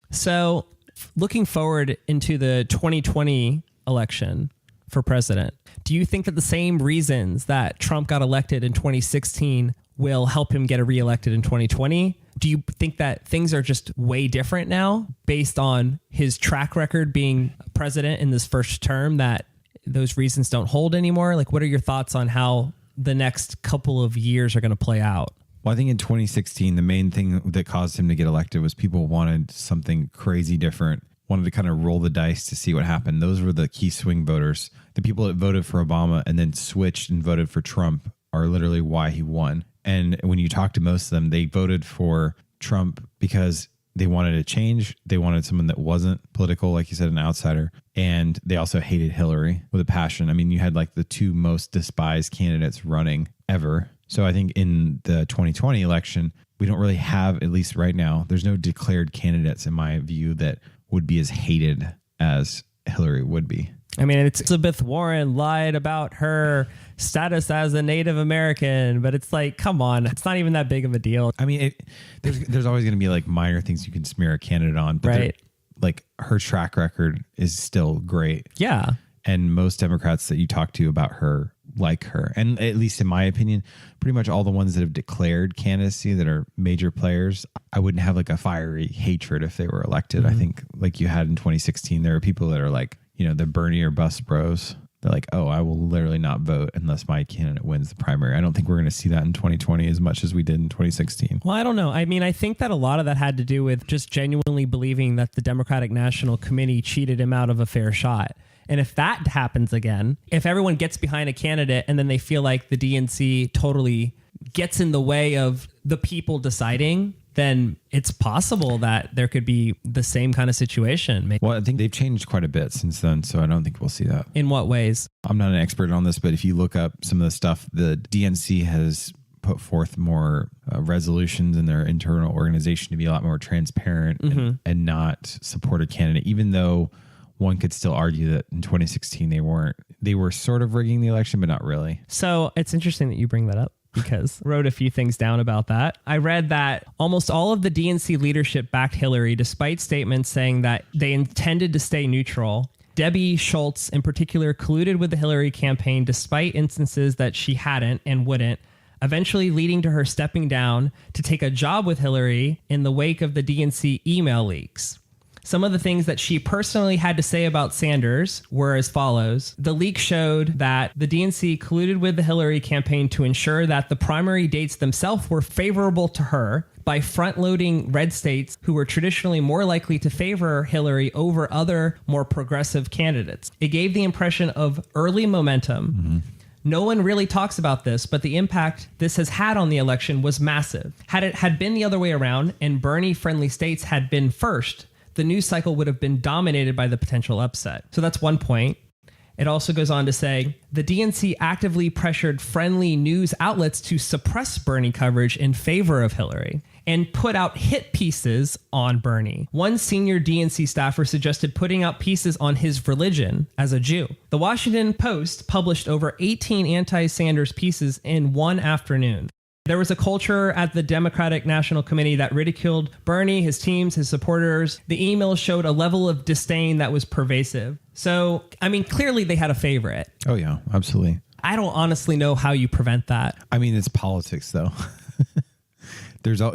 S1: So looking forward into the 2020 election for president, do you think that the same reasons that Trump got elected in 2016 will help him get reelected in 2020? Do you think that things are just way different now based on his track record being president in this first term, that those reasons don't hold anymore? Like, what are your thoughts on how the next couple of years are going to play out?
S2: Well, I think in 2016, the main thing that caused him to get elected was people wanted something crazy different, wanted to kind of roll the dice to see what happened. Those were the key swing voters. The people that voted for Obama and then switched and voted for Trump are literally why he won. And when you talk to most of them, they voted for Trump because they wanted a change. They wanted someone that wasn't political, like you said, an outsider. And they also hated Hillary with a passion. I mean, you had like the two most despised candidates running ever. So I think in the 2020 election, we don't really have, at least right now, there's no declared candidates in my view that would be as hated as Hillary would be.
S1: I mean, it's Elizabeth Warren lied about her status as a Native American, but it's like, come on, it's not even that big of a deal.
S2: I mean, there's always going to be like minor things you can smear a candidate on, but
S1: right.
S2: Like her track record is still great.
S1: Yeah.
S2: And most Democrats that you talk to about her like her. And at least in my opinion, pretty much all the ones that have declared candidacy that are major players, I wouldn't have like a fiery hatred if they were elected. I think like you had in 2016, there are people that are like, you know, the Bernie or bust bros. They're like, oh, I will literally not vote unless my candidate wins the primary. I don't think we're going to see that in 2020 as much as we did in 2016.
S1: Well, I don't know. I mean, I think that a lot of that had to do with just genuinely believing that the Democratic National Committee cheated him out of a fair shot. And if that happens again, if everyone gets behind a candidate and then they feel like the DNC totally gets in the way of the people deciding, then it's possible that there could be the same kind of situation.
S2: Well, I think they've changed quite a bit since then, so I don't think we'll see that.
S1: In what ways?
S2: I'm not an expert on this, but if you look up some of the stuff, the DNC has put forth more resolutions in their internal organization to be a lot more transparent and not support a candidate, even though one could still argue that in 2016 they were sort of rigging the election, but not really.
S1: So it's interesting that you bring that up, because I wrote a few things down about that. I read that almost all of the DNC leadership backed Hillary, despite statements saying that they intended to stay neutral. Debbie Schultz, in particular, colluded with the Hillary campaign despite instances that she hadn't and wouldn't, eventually leading to her stepping down to take a job with Hillary in the wake of the DNC email leaks. Some of the things that she personally had to say about Sanders were as follows. The leak showed that the DNC colluded with the Hillary campaign to ensure that the primary dates themselves were favorable to her by front-loading red states who were traditionally more likely to favor Hillary over other more progressive candidates. It gave the impression of early momentum. No one really talks about this, but the impact this has had on the election was massive. Had it had been the other way around and Bernie-friendly states had been first, the news cycle would have been dominated by the potential upset. So that's one point. It also goes on to say, the DNC actively pressured friendly news outlets to suppress Bernie coverage in favor of Hillary and put out hit pieces on Bernie. One senior DNC staffer suggested putting out pieces on his religion as a Jew. The Washington Post published over 18 anti-Sanders pieces in one afternoon. There was a culture at the Democratic National Committee that ridiculed Bernie, his teams, his supporters. The emails showed a level of disdain that was pervasive. So, I mean, clearly they had a favorite.
S2: Oh, yeah, absolutely.
S1: I don't honestly know how you prevent that.
S2: I mean, it's politics, though.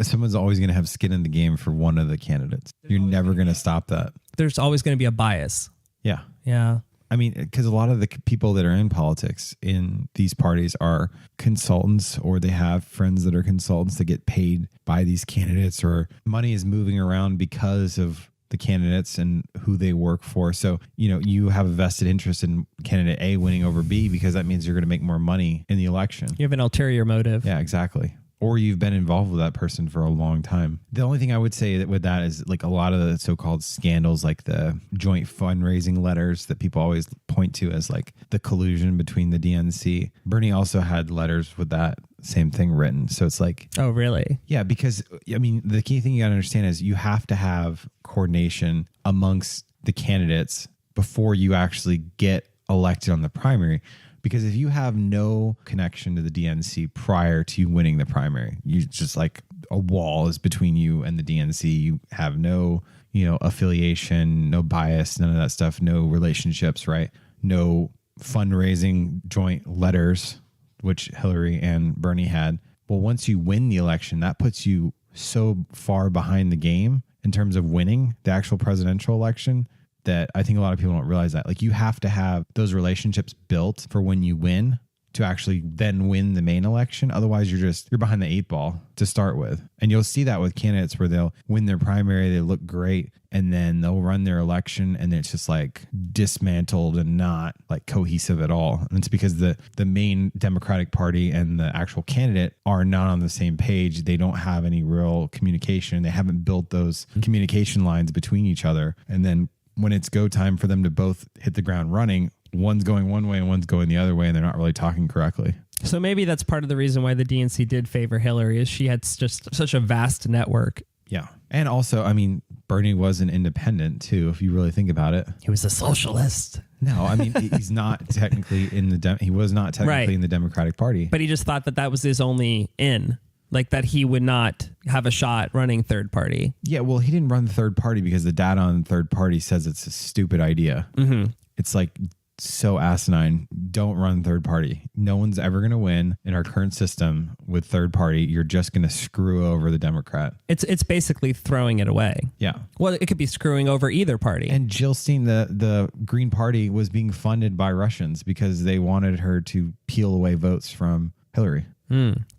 S2: Someone's always going to have skin in the game for one of the candidates. You're never going to stop that.
S1: There's always going to be a bias.
S2: Yeah.
S1: Yeah.
S2: I mean, because a lot of the people that are in politics in these parties are consultants, or they have friends that are consultants that get paid by these candidates, or money is moving around because of the candidates and who they work for. So, you know, you have a vested interest in candidate A winning over B because that means you're going to make more money in the election.
S1: You have an ulterior motive.
S2: Yeah, exactly. Or you've been involved with that person for a long time. The only thing I would say that with that is like a lot of the so-called scandals, like the joint fundraising letters that people always point to as like the collusion between the DNC. Bernie also had letters with that same thing written. So it's like,
S1: oh, really?
S2: Yeah, because I mean, the key thing you got to understand is you have to have coordination amongst the candidates before you actually get elected on the primary. Because if you have no connection to the DNC prior to you winning the primary, you just like a wall is between you and the DNC. You have no, affiliation, no bias, none of that stuff, no relationships, right? No fundraising joint letters, which Hillary and Bernie had. Well, once you win the election, that puts you so far behind the game in terms of winning the actual presidential election that I think a lot of people don't realize that. Like, you have to have those relationships built for when you win to actually then win the main election. Otherwise, you're behind the 8 ball to start with. And you'll see that with candidates where they'll win their primary, they look great, and then they'll run their election and it's just like dismantled and not like cohesive at all. And it's because the main Democratic Party and the actual candidate are not on the same page. They don't have any real communication. They haven't built those communication lines between each other. And then when it's go time for them to both hit the ground running, one's going one way and one's going the other way, and they're not really talking correctly.
S1: So maybe that's part of the reason why the DNC did favor Hillary, is she had just such a vast network.
S2: Yeah. And also, I mean, Bernie was an independent too, if you really think about it.
S1: He was a socialist.
S2: No, I mean, he's not technically in the he was not technically in the Democratic Party.
S1: But he just thought that that was his only in. Like that he would not have a shot running third party.
S2: Yeah, well, he didn't run the third party because the data on third party says it's a stupid idea. Mm-hmm. It's like so asinine. Don't run third party. No one's ever going to win in our current system with third party. You're just going to screw over the Democrat.
S1: It's basically throwing it away.
S2: Yeah.
S1: Well, it could be screwing over either party.
S2: And Jill Stein, the Green Party, was being funded by Russians because they wanted her to peel away votes from Hillary.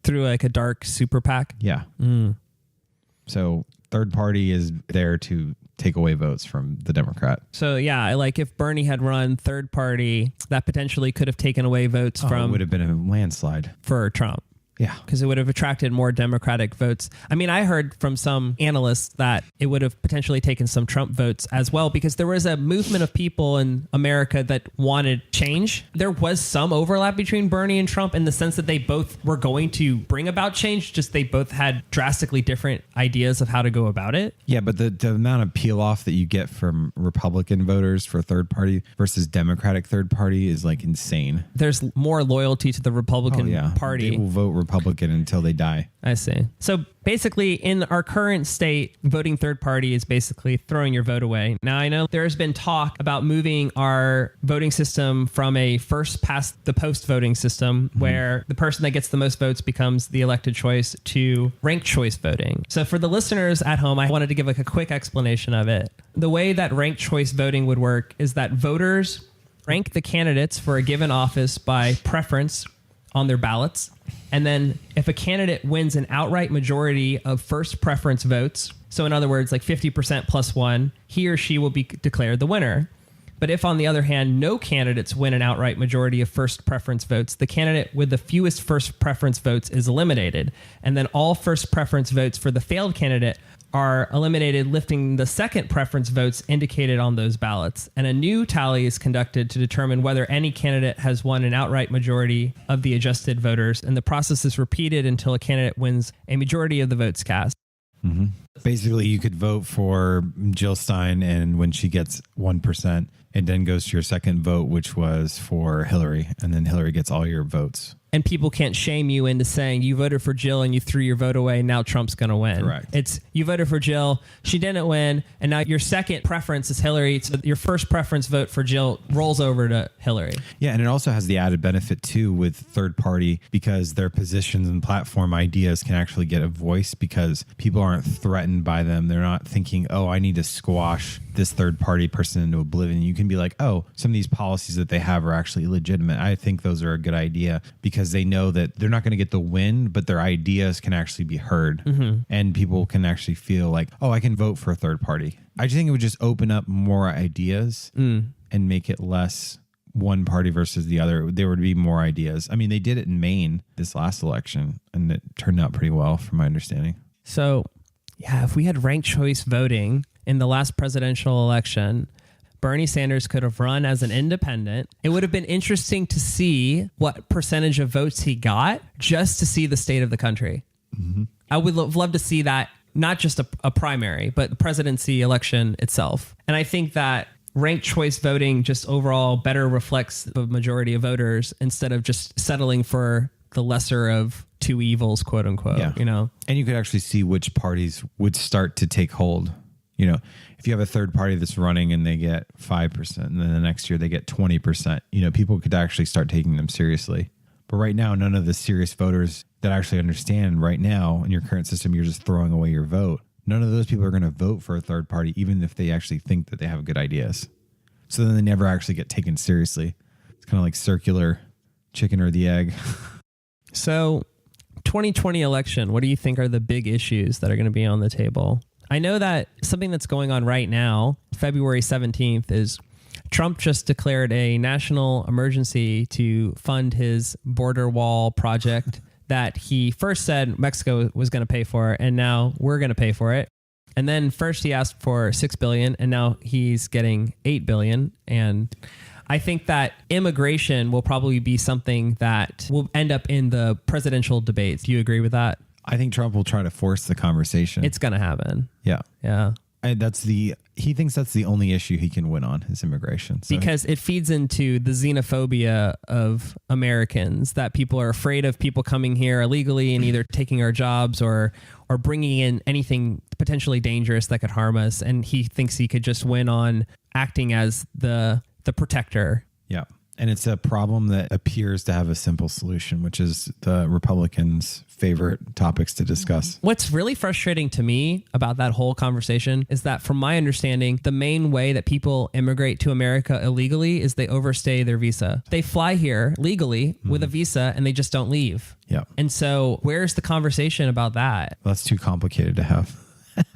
S1: Through like a dark super PAC?
S2: Yeah. So third party is there to take away votes from the Democrat.
S1: So yeah, like if Bernie had run third party, that potentially could have taken away votes from...
S2: It would have been a landslide.
S1: For Trump.
S2: Yeah.
S1: Because it would have attracted more Democratic votes. I mean, I heard from some analysts that it would have potentially taken some Trump votes as well, because there was a movement of people in America that wanted change. There was some overlap between Bernie and Trump in the sense that they both were going to bring about change, just they both had drastically different ideas of how to go about it.
S2: Yeah, but the amount of peel off that you get from Republican voters for third party versus Democratic third party is like insane.
S1: There's more loyalty to the Republican Party.
S2: They will vote Republican until they die.
S1: I see. So basically, in our current state, voting third party is basically throwing your vote away. Now, I know there's been talk about moving our voting system from a first past the post voting system, where the person that gets the most votes becomes the elected choice, to ranked choice voting. So for the listeners at home, I wanted to give like a quick explanation of it. The way that ranked choice voting would work is that voters rank the candidates for a given office by preference on their ballots. And then if a candidate wins an outright majority of first preference votes, so in other words, like 50% plus one, he or she will be declared the winner. But if, on the other hand, no candidates win an outright majority of first preference votes, the candidate with the fewest first preference votes is eliminated. And then all first preference votes for the failed candidate are eliminated, lifting the second preference votes indicated on those ballots. And a new tally is conducted to determine whether any candidate has won an outright majority of the adjusted voters. And the process is repeated until a candidate wins a majority of the votes cast.
S2: Mm-hmm. Basically, you could vote for Jill Stein, and when she gets 1%, it then goes to your second vote, which was for Hillary, and then Hillary gets all your votes.
S1: And people can't shame you into saying you voted for Jill and you threw your vote away. Now Trump's going to win.
S2: Correct.
S1: It's you voted for Jill. She didn't win. And now your second preference is Hillary. So your first preference vote for Jill rolls over to Hillary.
S2: Yeah. And it also has the added benefit, too, with third party, because their positions and platform ideas can actually get a voice because people aren't threatened by them. They're not thinking, oh, I need to squash this third party person into oblivion. You can be like, oh, some of these policies that they have are actually legitimate. I think those are a good idea, because they know that they're not going to get the win, but their ideas can actually be heard. Mm-hmm. And people can actually feel like, oh, I can vote for a third party. I just think it would just open up more ideas and make it less one party versus the other. There would be more ideas. I mean, they did it in Maine this last election, and it turned out pretty well from my understanding.
S1: So, yeah, if we had ranked choice voting in the last presidential election, Bernie Sanders could have run as an independent. It would have been interesting to see what percentage of votes he got, just to see the state of the country. Mm-hmm. I would love to see that, not just a primary, but the presidency election itself. And I think that ranked choice voting just overall better reflects the majority of voters, instead of just settling for the lesser of two evils, quote unquote.
S2: Yeah.
S1: You know?
S2: And you could actually see which parties would start to take hold. You know, if you have a third party that's running and they get 5%, and then the next year they get 20%, you know, people could actually start taking them seriously. But right now, none of the serious voters that actually understand right now in your current system, you're just throwing away your vote. None of those people are going to vote for a third party, even if they actually think that they have good ideas. So then they never actually get taken seriously. It's kind of like circular chicken or the egg.
S1: So 2020 election, what do you think are the big issues that are going to be on the table? I know that something that's going on right now, February 17th, is Trump just declared a national emergency to fund his border wall project that he first said Mexico was going to pay for, and now we're going to pay for it. And then first he asked for $6 billion, and now he's getting $8 billion. And I think that immigration will probably be something that will end up in the presidential debates. Do you agree with that?
S2: I think Trump will try to force the conversation.
S1: It's going to happen.
S2: Yeah.
S1: Yeah.
S2: He thinks that's the only issue he can win on is immigration. So
S1: because it feeds into the xenophobia of Americans, that people are afraid of people coming here illegally and either taking our jobs or bringing in anything potentially dangerous that could harm us. And he thinks he could just win on acting as the protector.
S2: Yeah. And it's a problem that appears to have a simple solution, which is the Republicans' favorite topics to discuss.
S1: What's really frustrating to me about that whole conversation is that, from my understanding, the main way that people immigrate to America illegally is they overstay their visa. They fly here legally with a visa and they just don't leave.
S2: Yeah.
S1: And so where's the conversation about that?
S2: Well, that's too complicated to have.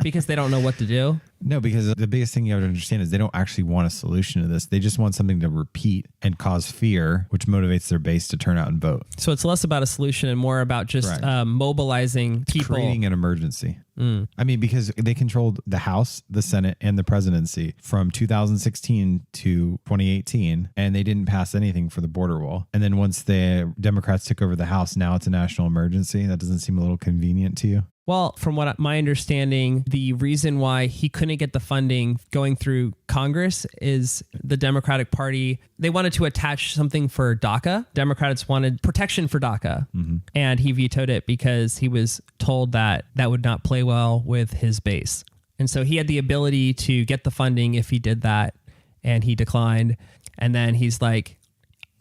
S1: Because they don't know what to do?
S2: No, because the biggest thing you have to understand is they don't actually want a solution to this. They just want something to repeat and cause fear, which motivates their base to turn out and vote.
S1: So it's less about a solution and more about just mobilizing people.
S2: Creating an emergency. I mean, because they controlled the House, the Senate, and the presidency from 2016 to 2018, and they didn't pass anything for the border wall. And then once the Democrats took over the House, now it's a national emergency. That doesn't seem a little convenient to you?
S1: Well, from what my understanding, the reason why he couldn't get the funding going through Congress is the Democratic Party, they wanted to attach something for DACA. Democrats wanted protection for DACA. And he vetoed it because he was told that that would not play well with his base. And so he had the ability to get the funding if he did that, and he declined. And then he's like,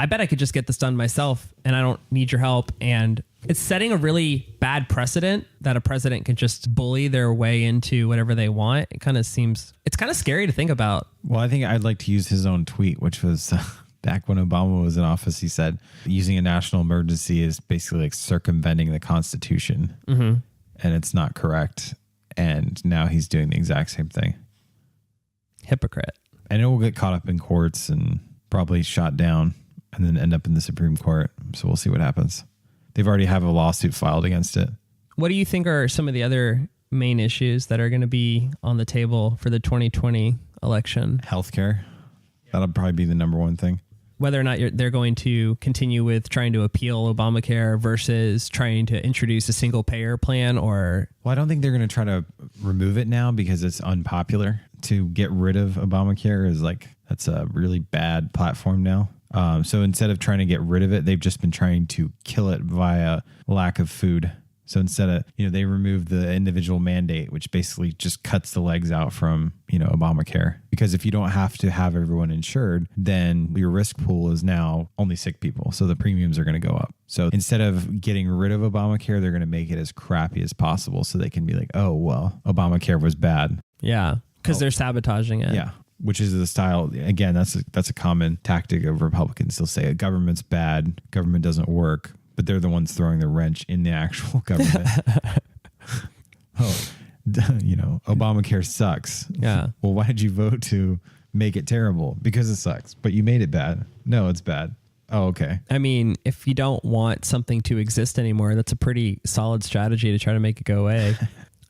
S1: I bet I could just get this done myself and I don't need your help. And it's setting a really bad precedent that a president can just bully their way into whatever they want. It kind of seems, it's kind of scary to think about.
S2: Well, I think I'd like to use his own tweet, which was back when Obama was in office. He said using a national emergency is basically like circumventing the Constitution. And it's not correct. And now he's doing the exact same thing.
S1: Hypocrite.
S2: And it will get caught up in courts and probably shot down and then end up in the Supreme Court. So we'll see what happens. They've already have a lawsuit filed against it.
S1: What do you think are some of the other main issues that are going to be on the table for the 2020 election?
S2: Healthcare. That'll probably be the number one thing.
S1: Whether or not they're going to continue with trying to appeal Obamacare versus trying to introduce a single payer plan, or...
S2: Well, I don't think they're going to try to remove it now because it's unpopular. To get rid of Obamacare is like, that's a really bad platform now. So instead of trying to get rid of it, they've just been trying to kill it via lack of food. So instead of, they removed the individual mandate, which basically just cuts the legs out from, Obamacare. Because if you don't have to have everyone insured, then your risk pool is now only sick people. So the premiums are going to go up. So instead of getting rid of Obamacare, they're going to make it as crappy as possible so they can be like, oh, well, Obamacare was bad.
S1: Yeah, because they're sabotaging it.
S2: Yeah. Which is the style, again, that's a common tactic of Republicans. They'll say government's bad, government doesn't work, but they're the ones throwing the wrench in the actual government. Obamacare sucks.
S1: Yeah.
S2: Well, why did you vote to make it terrible? Because it sucks, but you made it bad. No, it's bad. Oh, okay.
S1: I mean, if you don't want something to exist anymore, that's a pretty solid strategy to try to make it go away.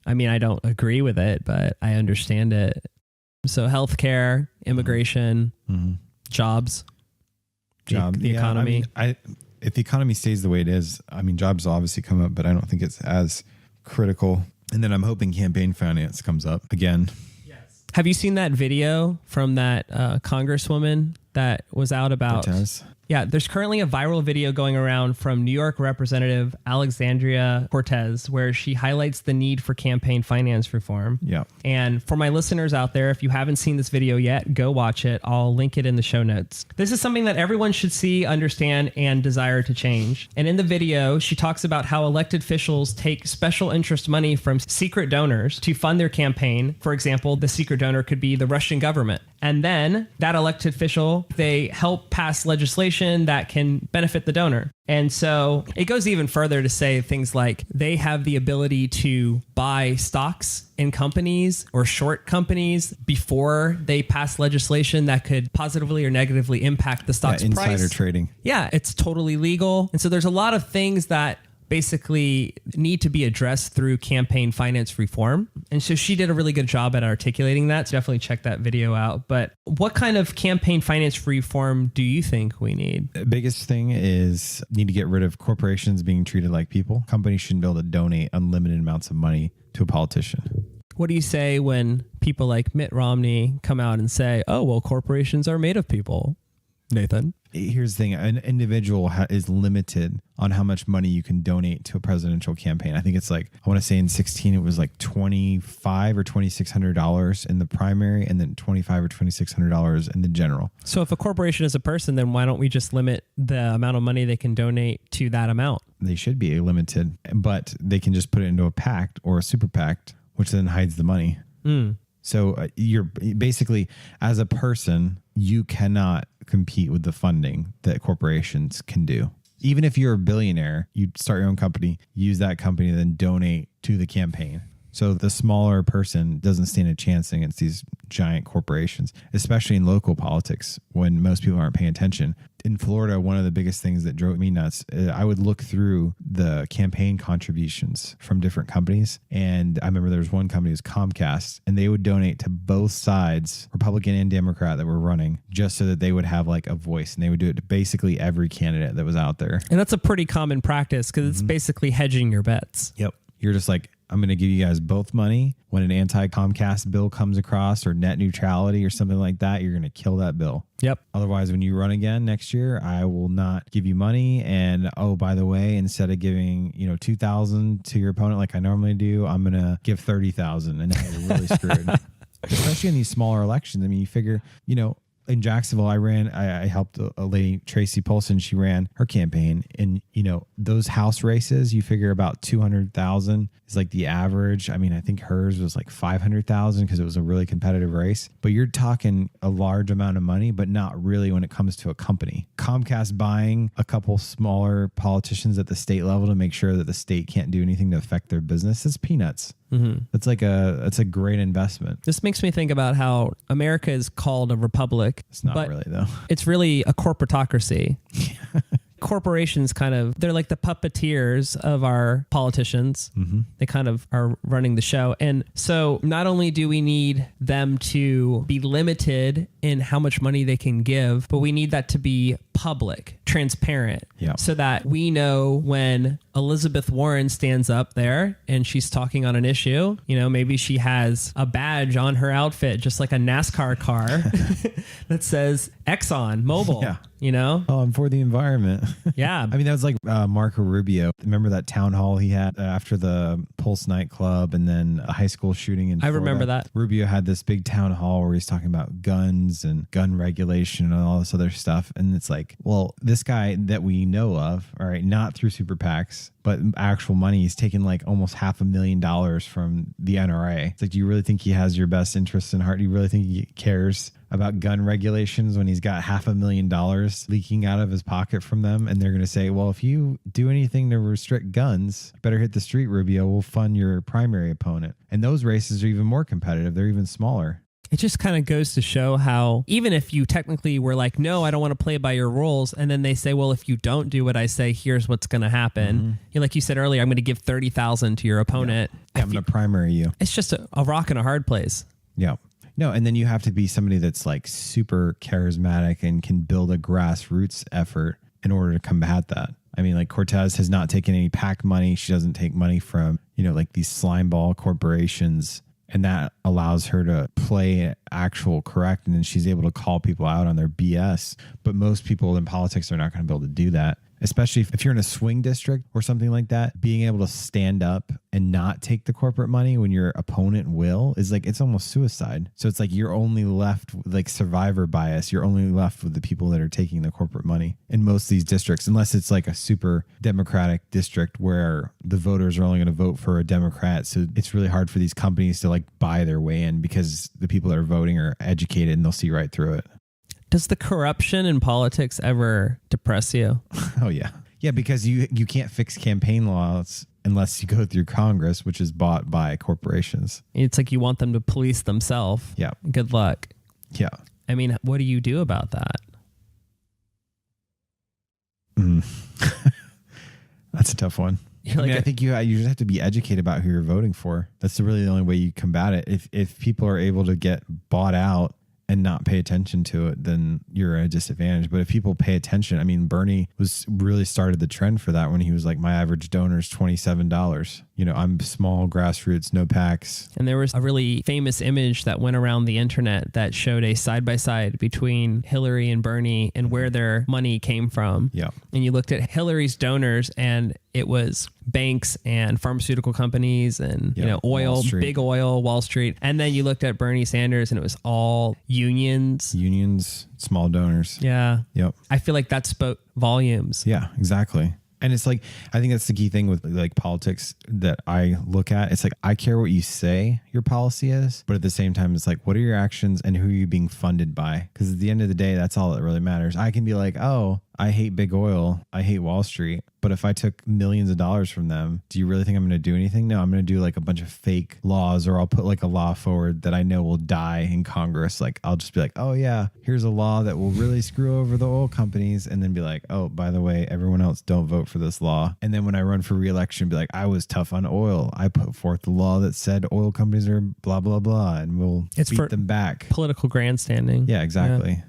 S1: I mean, I don't agree with it, but I understand it. So healthcare, immigration, jobs, the economy.
S2: If the economy stays the way it is, jobs will obviously come up, but I don't think it's as critical. And then I'm hoping campaign finance comes up again.
S1: Yes. Have you seen that video from that congresswoman that was out about...
S2: Cortez?
S1: Yeah, there's currently a viral video going around from New York Representative Alexandria Cortez, where she highlights the need for campaign finance reform.
S2: Yeah.
S1: And for my listeners out there, if you haven't seen this video yet, go watch it. I'll link it in the show notes. This is something that everyone should see, understand, and desire to change. And in the video, she talks about how elected officials take special interest money from secret donors to fund their campaign. For example, the secret donor could be the Russian government. And then that elected official, they help pass legislation that can benefit the donor. And so it goes even further to say things like they have the ability to buy stocks in companies or short companies before they pass legislation that could positively or negatively impact the stock's price.
S2: Insider trading.
S1: Yeah, it's totally legal. And so there's a lot of things that basically need to be addressed through campaign finance reform. And so she did a really good job at articulating that. So definitely check that video out. But what kind of campaign finance reform do you think we need?
S2: The biggest thing is need to get rid of corporations being treated like people. Companies shouldn't be able to donate unlimited amounts of money to a politician.
S1: What do you say when people like Mitt Romney come out and say, oh, well, corporations are made of people? Nathan?
S2: Here's the thing. An individual is limited on how much money you can donate to a presidential campaign. I think it's like, I want to say in 2016, it was like $2,500 or $2,600 in the primary and then $2,500 or $2,600 in the general.
S1: So if a corporation is a person, then why don't we just limit the amount of money they can donate to that amount?
S2: They should be limited, but they can just put it into a pact or a super pact, which then hides the money. So you're basically, as a person, you cannot compete with the funding that corporations can do. Even if you're a billionaire, you start your own company, use that company, then donate to the campaign. So the smaller person doesn't stand a chance against these giant corporations, especially in local politics when most people aren't paying attention. In Florida, one of the biggest things that drove me nuts, I would look through the campaign contributions from different companies. And I remember there was one company, it was Comcast, and they would donate to both sides, Republican and Democrat, that were running, just so that they would have like a voice. And they would do it to basically every candidate that was out there.
S1: And that's a pretty common practice because it's basically hedging your bets.
S2: Yep. You're just like, I'm going to give you guys both money. When an anti-Comcast bill comes across or net neutrality or something like that, you're going to kill that bill.
S1: Yep.
S2: Otherwise, when you run again next year, I will not give you money. And oh, by the way, instead of giving, $2,000 to your opponent like I normally do, I'm going to give $30,000, and now you're really screwed. Especially in these smaller elections. I mean, you figure, in Jacksonville, I helped a lady, Tracy Polson. She ran her campaign, and those house races, you figure about 200,000 is like the average. I mean, I think hers was like 500,000 because it was a really competitive race, but you're talking a large amount of money, but not really when it comes to a company. Comcast buying a couple smaller politicians at the state level to make sure that the state can't do anything to affect their business is peanuts. That's a great investment.
S1: This makes me think about how America is called a republic.
S2: It's not really, though.
S1: It's really a corporatocracy. Corporations they're like the puppeteers of our politicians. They kind of are running the show. And so not only do we need them to be limited in how much money they can give, but we need that to be public, transparent, so that we know when Elizabeth Warren stands up there and she's talking on an issue, maybe she has a badge on her outfit, just like a NASCAR car that says Exxon Mobil.
S2: Oh, I'm for the environment.
S1: Yeah.
S2: I mean, that was like Marco Rubio. Remember that town hall he had after the Pulse nightclub and then a high school shooting in Florida?
S1: I remember that.
S2: Rubio had this big town hall where he's talking about guns and gun regulation and all this other stuff. And it's like, well, this guy that we know of, all right, not through super PACs, but actual money, he's taken like almost $500,000 from the NRA. It's like, do you really think he has your best interests in heart? Do you really think he cares about gun regulations when he's got $500,000 leaking out of his pocket from them? And they're going to say, well, if you do anything to restrict guns, better hit the street, Rubio. We'll fund your primary opponent. And those races are even more competitive. They're even smaller.
S1: It just kind of goes to show how even if you technically were like, no, I don't want to play by your rules. And then they say, well, if you don't do what I say, here's what's going to happen. Like you said earlier, I'm going to give $30,000 to your opponent.
S2: I'm going to primary you.
S1: It's just a rock and a hard place.
S2: Yeah. No, and then you have to be somebody that's like super charismatic and can build a grassroots effort in order to combat that. I mean, like Cortez has not taken any PAC money. She doesn't take money from, like these slime ball corporations. And that allows her to play actual correct. And then she's able to call people out on their BS. But most people in politics are not going to be able to do that. especially if you're in a swing district or something like that, being able to stand up and not take the corporate money when your opponent will is like, it's almost suicide. So it's like you're only left like survivor bias. You're only left with the people that are taking the corporate money in most of these districts, unless it's like a super Democratic district where the voters are only going to vote for a Democrat. So it's really hard for these companies to like buy their way in because the people that are voting are educated and they'll see right through it.
S1: Does the corruption in politics ever depress you?
S2: Oh, yeah. Yeah, because you can't fix campaign laws unless you go through Congress, which is bought by corporations.
S1: It's like you want them to police themselves.
S2: Yeah.
S1: Good luck.
S2: Yeah.
S1: I mean, what do you do about that?
S2: That's a tough one. I think you just have to be educated about who you're voting for. That's really the only way you combat it. If people are able to get bought out and not pay attention to it, then you're at a disadvantage. But if people pay attention, I mean, Bernie really started the trend for that when he was like, my average donor is $27. I'm small, grassroots, no PACs.
S1: And there was a really famous image that went around the internet that showed a side-by-side between Hillary and Bernie and where their money came from.
S2: Yeah.
S1: And you looked at Hillary's donors and it was banks and pharmaceutical companies and oil, big oil, Wall Street. And then you looked at Bernie Sanders and it was all unions,
S2: small donors.
S1: Yeah.
S2: Yep.
S1: I feel like that spoke volumes.
S2: Yeah, exactly. And it's like, I think that's the key thing with like politics that I look at. It's like, I care what you say your policy is, but at the same time, it's like, what are your actions and who are you being funded by? Because at the end of the day, that's all that really matters. I can be like, oh, I hate big oil. I hate Wall Street. But if I took millions of dollars from them, do you really think I'm going to do anything? No, I'm going to do like a bunch of fake laws, or I'll put like a law forward that I know will die in Congress. Like I'll just be like, oh yeah, here's a law that will really screw over the oil companies. And then be like, oh, by the way, everyone else don't vote for this law. And then when I run for re-election, be like, I was tough on oil. I put forth the law that said oil companies are blah, blah, blah. And we'll beat them back.
S1: Political grandstanding.
S2: Yeah, exactly. Yeah.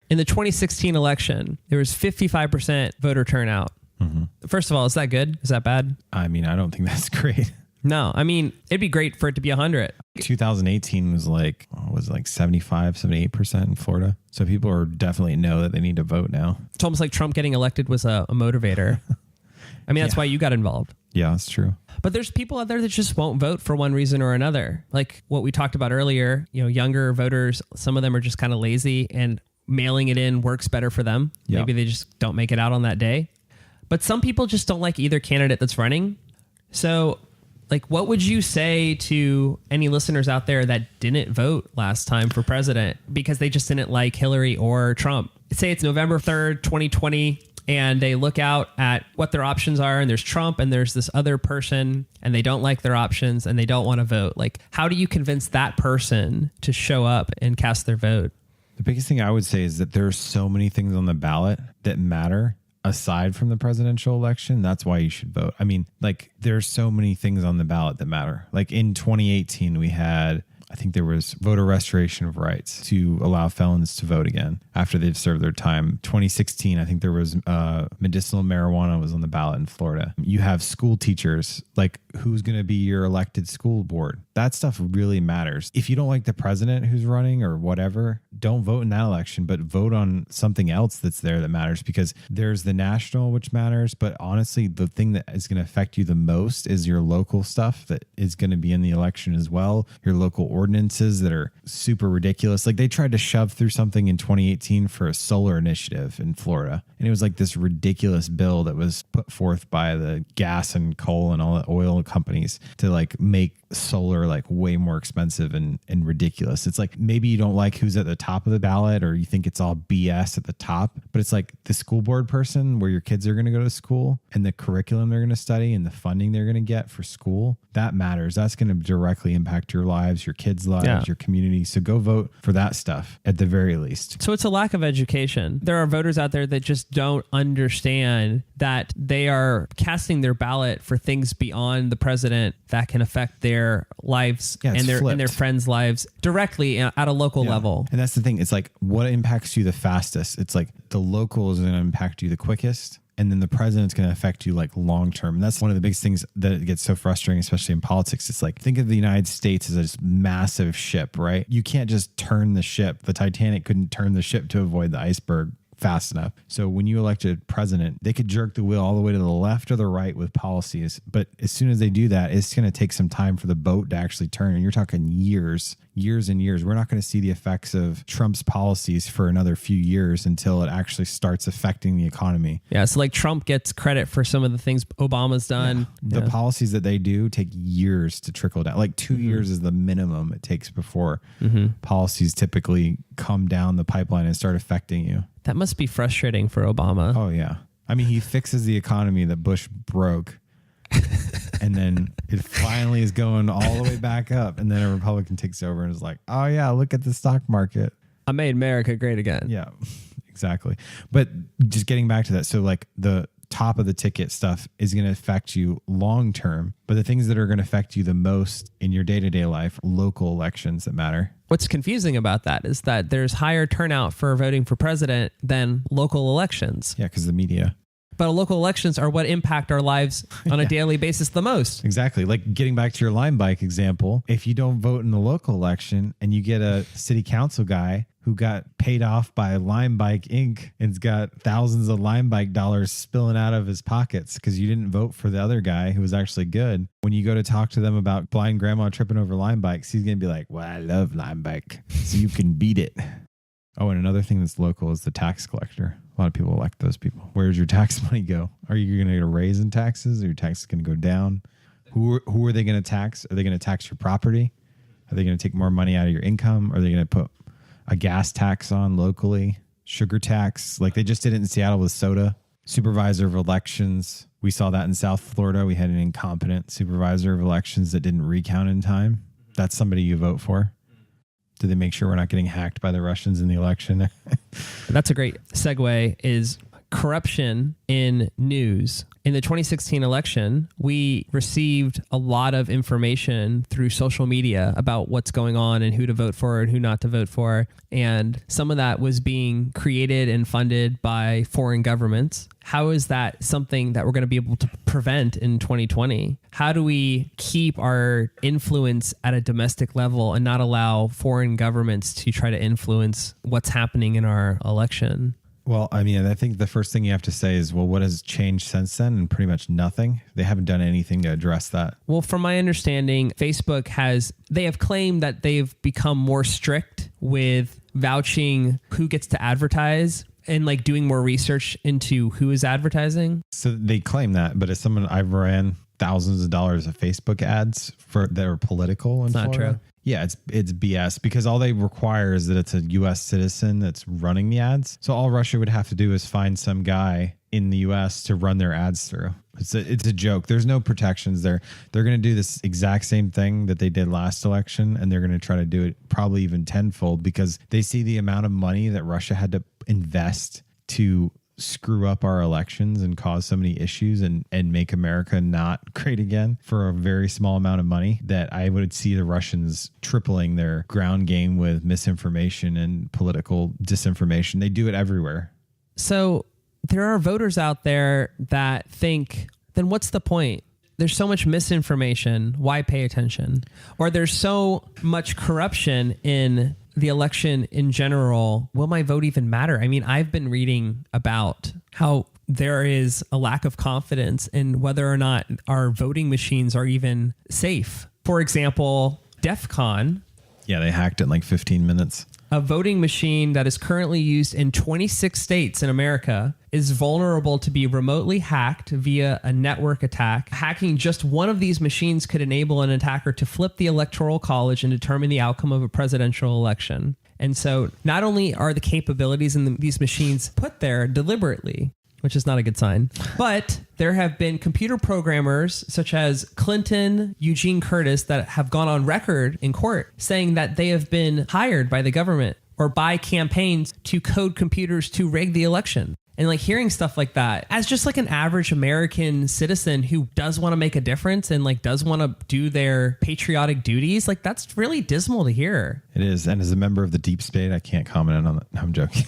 S1: In the 2016 election, there was 55% voter turnout. Mm-hmm. First of all, is that good? Is that bad?
S2: I mean, I don't think that's great.
S1: No, I mean, it'd be great for it to be 100.
S2: 2018 was like 75, 78% in Florida. So people are definitely know that they need to vote now.
S1: It's almost like Trump getting elected was a motivator. I mean, that's why you got involved.
S2: Yeah, that's true.
S1: But there's people out there that just won't vote for one reason or another. Like what we talked about earlier, younger voters, some of them are just kind of lazy and mailing it in works better for them. Yep. Maybe they just don't make it out on that day. But some people just don't like either candidate that's running. So, like, what would you say to any listeners out there that didn't vote last time for president because they just didn't like Hillary or Trump? Say it's November 3rd, 2020, and they look out at what their options are, and there's Trump and there's this other person, and they don't like their options and they don't want to vote. Like, how do you convince that person to show up and cast their vote?
S2: The biggest thing I would say is that there's so many things on the ballot that matter aside from the presidential election. That's why you should vote. I mean, like there's so many things on the ballot that matter. Like in 2018, we had, I think there was voter restoration of rights to allow felons to vote again after they've served their time. 2016, I think there was medicinal marijuana was on the ballot in Florida. You have school teachers, like who's going to be your elected school board. That stuff really matters. If you don't like the president who's running or whatever, don't vote in that election, but vote on something else that's there that matters, because there's the national, which matters. But honestly, the thing that is going to affect you the most is your local stuff that is going to be in the election as well. Your local ordinances that are super ridiculous. Like they tried to shove through something in 2018 for a solar initiative in Florida. And it was like this ridiculous bill that was put forth by the gas and coal and all the oil companies to like make solar like way more expensive and ridiculous. It's like maybe you don't like who's at the top of the ballot, or you think it's all BS at the top, but it's like the school board person where your kids are going to go to school and the curriculum they're going to study and the funding they're going to get for school. That matters. That's going to directly impact your lives, your kids' lives, your community. So go vote for that stuff at the very least.
S1: So it's a lack of education. There are voters out there that just don't understand that they are casting their ballot for things beyond the president that can affect their lives and their friends' lives directly at a local level.
S2: And that's the thing. It's like what impacts you the fastest. It's like the local is going to impact you the quickest. And then the president's going to affect you like long term. And that's one of the biggest things that gets so frustrating, especially in politics. It's like, think of the United States as this massive ship, right? You can't just turn the ship. The Titanic couldn't turn the ship to avoid the iceberg fast enough. So when you elect a president, they could jerk the wheel all the way to the left or the right with policies. But as soon as they do that, it's going to take some time for the boat to actually turn. And you're talking years and years. We're not going to see the effects of Trump's policies for another few years until it actually starts affecting the economy.
S1: Yeah. So like Trump gets credit for some of the things Obama's done.
S2: Yeah. The policies that they do take years to trickle down. Like 2 years is the minimum it takes before policies typically come down the pipeline and start affecting you.
S1: That must be frustrating for Obama.
S2: Oh, yeah. I mean, he fixes the economy that Bush broke. And then it finally is going all the way back up. And then a Republican takes over and is like, oh, yeah, look at the stock market.
S1: I made America great again.
S2: Yeah, exactly. But just getting back to that. So like the top of the ticket stuff is going to affect you long term. But the things that are going to affect you the most in your day-to-day life, local elections that matter.
S1: What's confusing about that is that there's higher turnout for voting for president than local elections.
S2: Yeah, because the media.
S1: But local elections are what impact our lives on a daily basis the most.
S2: Exactly. Like getting back to your Linebike example, if you don't vote in the local election and you get a city council guy who got paid off by Linebike Inc. and's got thousands of Linebike dollars spilling out of his pockets because you didn't vote for the other guy who was actually good. When you go to talk to them about blind grandma tripping over Linebikes, he's going to be like, well, I love Linebike, so you can beat it. Oh, and another thing that's local is the tax collector. A lot of people elect those people. Where's your tax money go? Are you going to get a raise in taxes? Or your taxes going to go down? Who are they going to tax? Are they going to tax your property? Are they going to take more money out of your income? Are they going to put a gas tax on locally? Sugar tax, like they just did it in Seattle with soda. Supervisor of elections. We saw that in South Florida. We had an incompetent supervisor of elections that didn't recount in time. That's somebody you vote for. Do they make sure we're not getting hacked by the Russians in the election?
S1: That's a great segue, is corruption in news. In the 2016 election, we received a lot of information through social media about what's going on and who to vote for and who not to vote for. And some of that was being created and funded by foreign governments. How is that something that we're going to be able to prevent in 2020? How do we keep our influence at a domestic level and not allow foreign governments to try to influence what's happening in our election?
S2: Well, I mean, I think the first thing you have to say is, well, what has changed since then? And pretty much nothing. They haven't done anything to address that.
S1: Well, from my understanding, Facebook they have claimed that they've become more strict with vouching who gets to advertise and like doing more research into who is advertising.
S2: So they claim that, but as someone, I've ran thousands of dollars of Facebook ads that are political.
S1: It's not true.
S2: Yeah, it's BS because all they require is that it's a U.S. citizen that's running the ads. So all Russia would have to do is find some guy in the U.S. to run their ads through. It's a joke. There's no protections there. They're going to do this exact same thing that they did last election, and they're going to try to do it probably even tenfold because they see the amount of money that Russia had to invest to screw up our elections and cause so many issues and make America not great again for a very small amount of money that I would see the Russians tripling their ground game with misinformation and political disinformation. They do it everywhere.
S1: So there are voters out there that think, then what's the point? There's so much misinformation. Why pay attention? Or there's so much corruption in the election in general. Will my vote even matter? I mean, I've been reading about how there is a lack of confidence in whether or not our voting machines are even safe. For example, DEF CON.
S2: Yeah, they hacked it in like 15 minutes.
S1: A voting machine that is currently used in 26 states in America is vulnerable to be remotely hacked via a network attack. Hacking just one of these machines could enable an attacker to flip the electoral college and determine the outcome of a presidential election. And so not only are the capabilities in these machines put there deliberately, which is not a good sign, but there have been computer programmers such as Clinton, Eugene Curtis that have gone on record in court saying that they have been hired by the government or by campaigns to code computers to rig the election. And like hearing stuff like that as just like an average American citizen who does want to make a difference and like does want to do their patriotic duties, like that's really dismal to hear.
S2: It is. And as a member of the deep state, I can't comment on that. No, I'm joking.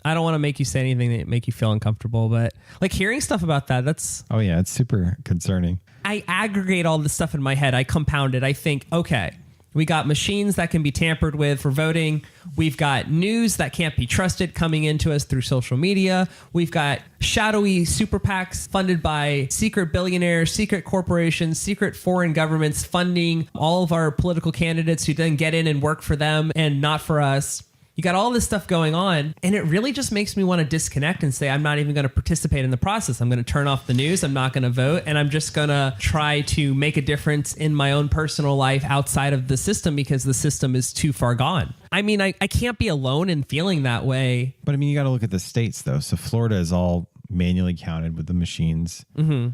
S1: I don't want to make you say anything that make you feel uncomfortable, but like hearing stuff about that, that's...
S2: Oh yeah, it's super concerning.
S1: I aggregate all this stuff in my head. I compound it. I think, okay, We got machines that can be tampered with for voting. We've got news that can't be trusted coming into us through social media. We've got shadowy super PACs funded by secret billionaires, secret corporations, secret foreign governments funding all of our political candidates who then get in and work for them and not for us. You got all this stuff going on, and it really just makes me want to disconnect and say, I'm not even going to participate in the process. I'm going to turn off the news. I'm not going to vote. And I'm just going to try to make a difference in my own personal life outside of the system because the system is too far gone. I mean, I can't be alone in feeling that way.
S2: But I mean, you got to look at the states, though. So Florida is all manually counted with the machines. Mm-hmm.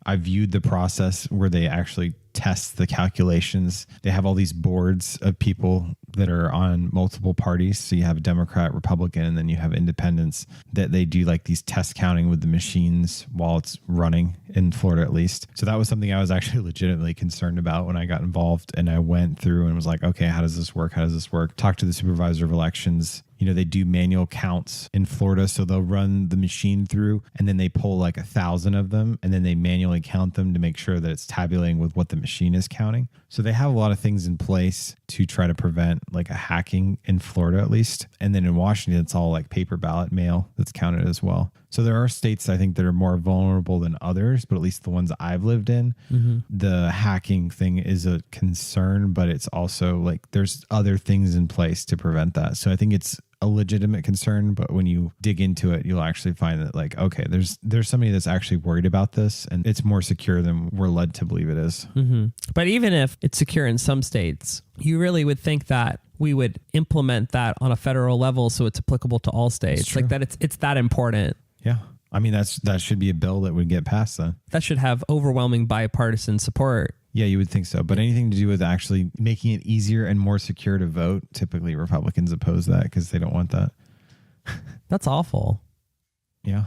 S2: I viewed the process where they actually test the calculations. They have all these boards of people that are on multiple parties. So you have a Democrat, Republican, and then you have independents that they do like these test counting with the machines while it's running in Florida, at least. So that was something I was actually legitimately concerned about when I got involved. And I went through and was like, okay, how does this work? How does this work? Talked to the supervisor of elections. You know, they do manual counts in Florida. So they'll run the machine through and then they pull like 1,000 of them and then they manually count them to make sure that it's tabulating with what the machine is counting. So they have a lot of things in place to try to prevent like a hacking in Florida, at least. And then in Washington, it's all like paper ballot mail that's counted as well. So there are states, I think, that are more vulnerable than others, but at least the ones I've lived in, the hacking thing is a concern, but it's also like there's other things in place to prevent that. So I think it's a legitimate concern, but when you dig into it, you'll actually find that like, okay, there's somebody that's actually worried about this and it's more secure than we're led to believe it is. Mm-hmm.
S1: But even if it's secure in some states, you really would think that we would implement that on a federal level so it's applicable to all states. Like that it's that important.
S2: Yeah. I mean, that should be a bill that would get passed then.
S1: That should have overwhelming bipartisan support.
S2: Yeah, you would think so. But anything to do with actually making it easier and more secure to vote, typically Republicans oppose that because they don't want that.
S1: That's awful.
S2: Yeah.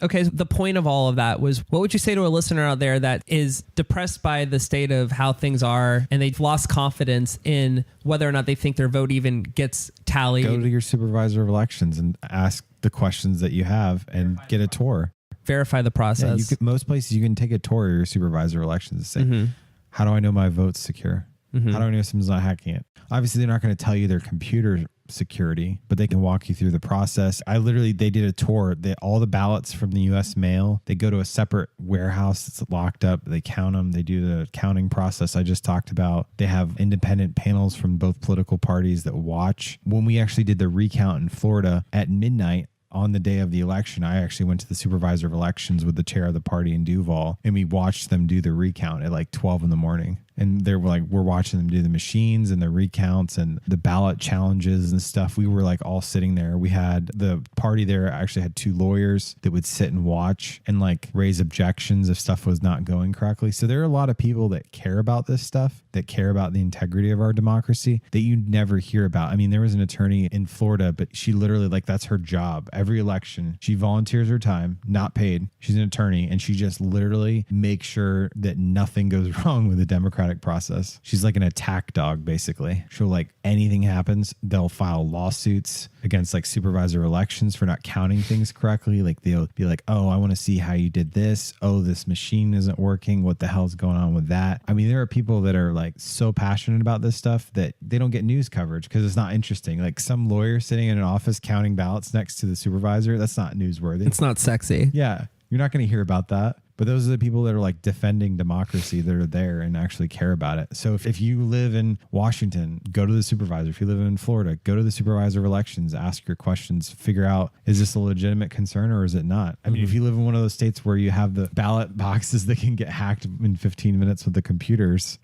S1: Okay, so the point of all of that was, what would you say to a listener out there that is depressed by the state of how things are and they've lost confidence in whether or not they think their vote even gets tallied?
S2: Go to your supervisor of elections and ask the questions that you have and get a tour.
S1: Verify the process.
S2: Yeah, most places you can take a tour of your supervisor of elections and say, how do I know my vote's secure? How do I know someone's not hacking it? Obviously, they're not going to tell you their computer security, but they can walk you through the process. They did a tour. All the ballots from the U.S. mail, they go to a separate warehouse that's locked up. They count them. They do the counting process I just talked about. They have independent panels from both political parties that watch. When we actually did the recount in Florida at midnight, on the day of the election, I actually went to the supervisor of elections with the chair of the party in Duval, and we watched them do the recount at like 12 in the morning. And they were like, we're watching them do the machines and the recounts and the ballot challenges and stuff. We were like all sitting there. We had the party there actually had 2 lawyers that would sit and watch and like raise objections if stuff was not going correctly. So there are a lot of people that care about this stuff, that care about the integrity of our democracy that you never hear about. I mean, there was an attorney in Florida, but she literally like, that's her job. Every election, she volunteers her time, not paid. She's an attorney and she just literally makes sure that nothing goes wrong with the Democratic process. She's like an attack dog, basically. She'll like anything happens, they'll file lawsuits against like supervisor elections for not counting things correctly. Like they'll be like, oh, I want to see how you did this. Oh, this machine isn't working. What the hell's going on with that? I mean, there are people that are like so passionate about this stuff that they don't get news coverage because it's not interesting. Like some lawyer sitting in an office counting ballots next to the supervisor, that's not newsworthy.
S1: It's not sexy.
S2: Yeah. You're not going to hear about that. But those are the people that are like defending democracy that are there and actually care about it. So if you live in Washington, go to the supervisor. If you live in Florida, go to the supervisor of elections, ask your questions, figure out, is this a legitimate concern or is it not? I mean, if you live in one of those states where you have the ballot boxes that can get hacked in 15 minutes with the computers,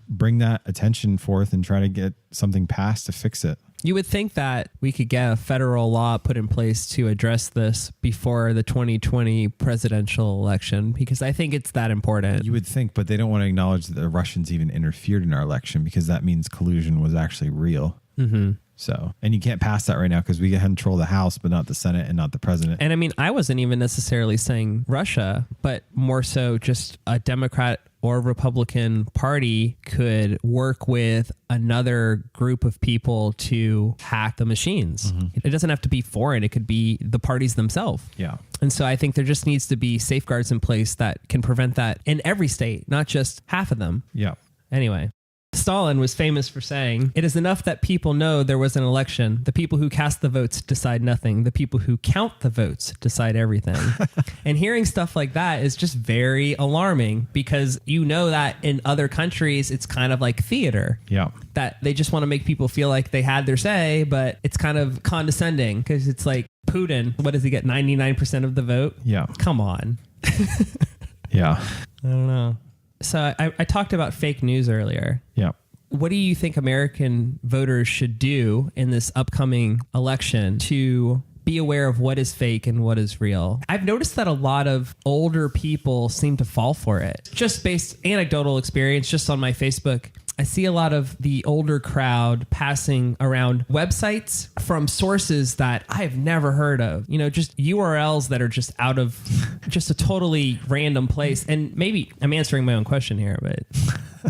S2: bring that attention forth and try to get something passed to fix it.
S1: You would think that we could get a federal law put in place to address this before the 2020 presidential election, because I think it's that important.
S2: You would think, but they don't want to acknowledge that the Russians even interfered in our election because that means collusion was actually real. Mm-hmm. So, and you can't pass that right now because we control the House, but not the Senate and not the president.
S1: And I mean, I wasn't even necessarily saying Russia, but more so just a Democrat or Republican party could work with another group of people to hack the machines. Mm-hmm. It doesn't have to be foreign. It could be the parties themselves.
S2: Yeah.
S1: And so I think there just needs to be safeguards in place that can prevent that in every state, not just half of them.
S2: Yeah.
S1: Anyway. Stalin was famous for saying, "It is enough that people know there was an election. The people who cast the votes decide nothing. The people who count the votes decide everything." And hearing stuff like that is just very alarming because you know that in other countries, it's kind of like theater.
S2: Yeah.
S1: That they just want to make people feel like they had their say, but it's kind of condescending because it's like Putin, what does he get? 99% of the vote?
S2: Yeah.
S1: Come on.
S2: Yeah.
S1: I don't know. So I talked about fake news earlier.
S2: Yeah.
S1: What do you think American voters should do in this upcoming election to be aware of what is fake and what is real? I've noticed that a lot of older people seem to fall for it. Just based anecdotal experience, just on my Facebook, I see a lot of the older crowd passing around websites from sources that I have never heard of. You know, just URLs that are just out of just a totally random place. And maybe I'm answering my own question here, but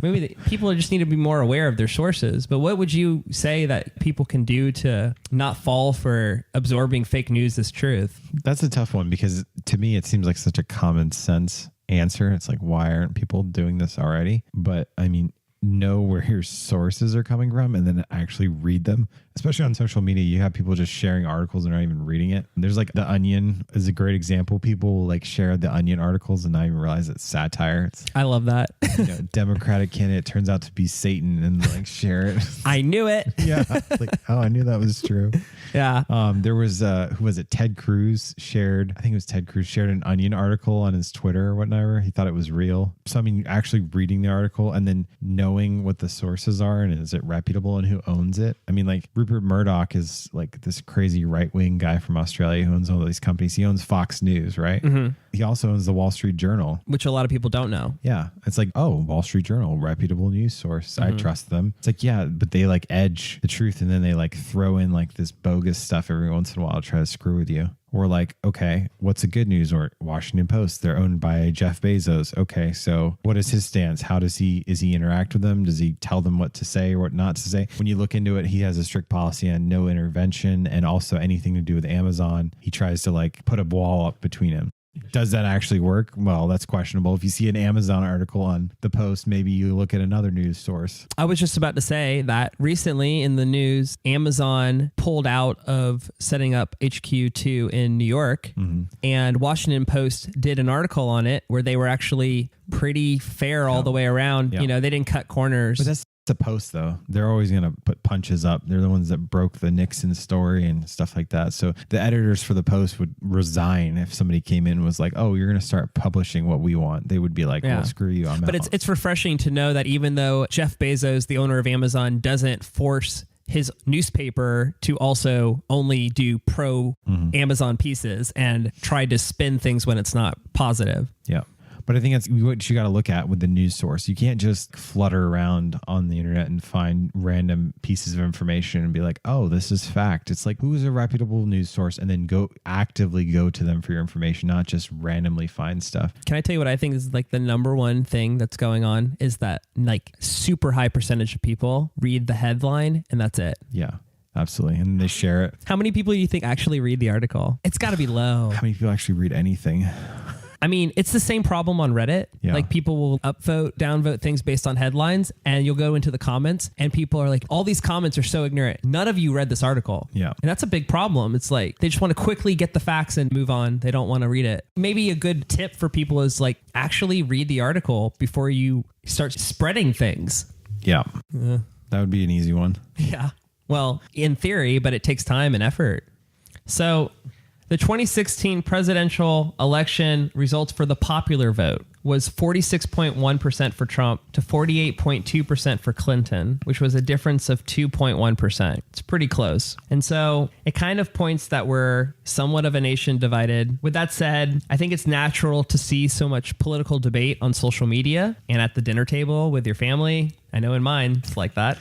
S1: maybe people just need to be more aware of their sources. But what would you say that people can do to not fall for absorbing fake news as truth?
S2: That's a tough one because to me, it seems like such a common sense answer. It's like, why aren't people doing this already? But I mean, know where your sources are coming from and then actually read them. Especially on social media, you have people just sharing articles and not even reading it. There's like The Onion is a great example. People will like share The Onion articles and not even realize it's satire.
S1: I love that.
S2: Democratic candidate turns out to be Satan and like share it.
S1: I knew it.
S2: Yeah. Like, oh, I knew that was true.
S1: Yeah.
S2: There was, who was it? Ted Cruz shared an Onion article on his Twitter or whatever. He thought it was real. So, I mean, actually reading the article and then knowing what the sources are and is it reputable and who owns it. I mean, like Rupert Murdoch is like this crazy right-wing guy from Australia who owns all these companies. He owns Fox News, right? Mm-hmm. He also owns the Wall Street Journal.
S1: Which a lot of people don't know.
S2: Yeah. It's like, oh, Wall Street Journal, reputable news source. I trust them. It's like, yeah, but they like edge the truth and then they like throw in like this bogus stuff every once in a while to try to screw with you. Or like, okay, what's the good news? Or Washington Post, they're owned by Jeff Bezos. Okay, so what is his stance? Is he interact with them? Does he tell them what to say or what not to say? When you look into it, he has a strict policy on no intervention and also anything to do with Amazon. He tries to like put a wall up between him. Does that actually work? Well, that's questionable. If you see an Amazon article on the Post, maybe you look at another news source.
S1: I was just about to say that recently in the news, Amazon pulled out of setting up HQ2 in New York, and Washington Post did an article on it where they were actually pretty fair all the way around. Yeah. You know, they didn't cut corners.
S2: But that's the Post, though. They're always going to put punches up. They're the ones that broke the Nixon story and stuff like that. So the editors for the Post would resign if somebody came in and was like, oh, you're going to start publishing what we want. They would be like, well, screw you. I'm
S1: out.
S2: But
S1: it's refreshing to know that even though Jeff Bezos, the owner of Amazon, doesn't force his newspaper to also only do pro Amazon pieces and try to spin things when it's not positive.
S2: Yeah. But I think that's what you got to look at with the news source. You can't just flutter around on the internet and find random pieces of information and be like, oh, this is fact. It's like, who is a reputable news source? And then actively go to them for your information, not just randomly find stuff.
S1: Can I tell you what I think is like the number one thing that's going on is that like super high percentage of people read the headline and that's it.
S2: Yeah. Absolutely. And they share it.
S1: How many people do you think actually read the article? It's got to be low.
S2: How many people actually read anything?
S1: I mean, it's the same problem on Reddit. Yeah. Like people will upvote, downvote things based on headlines, and you'll go into the comments and people are like, all these comments are so ignorant. None of you read this article.
S2: Yeah.
S1: And that's a big problem. It's like they just want to quickly get the facts and move on. They don't want to read it. Maybe a good tip for people is like actually read the article before you start spreading things.
S2: Yeah. That would be an easy one.
S1: Yeah. Well, in theory, but it takes time and effort. So the 2016 presidential election results for the popular vote was 46.1% for Trump to 48.2% for Clinton, which was a difference of 2.1%. It's pretty close. And so it kind of points that we're somewhat of a nation divided. With that said, I think it's natural to see so much political debate on social media and at the dinner table with your family. I know in mine, it's like that.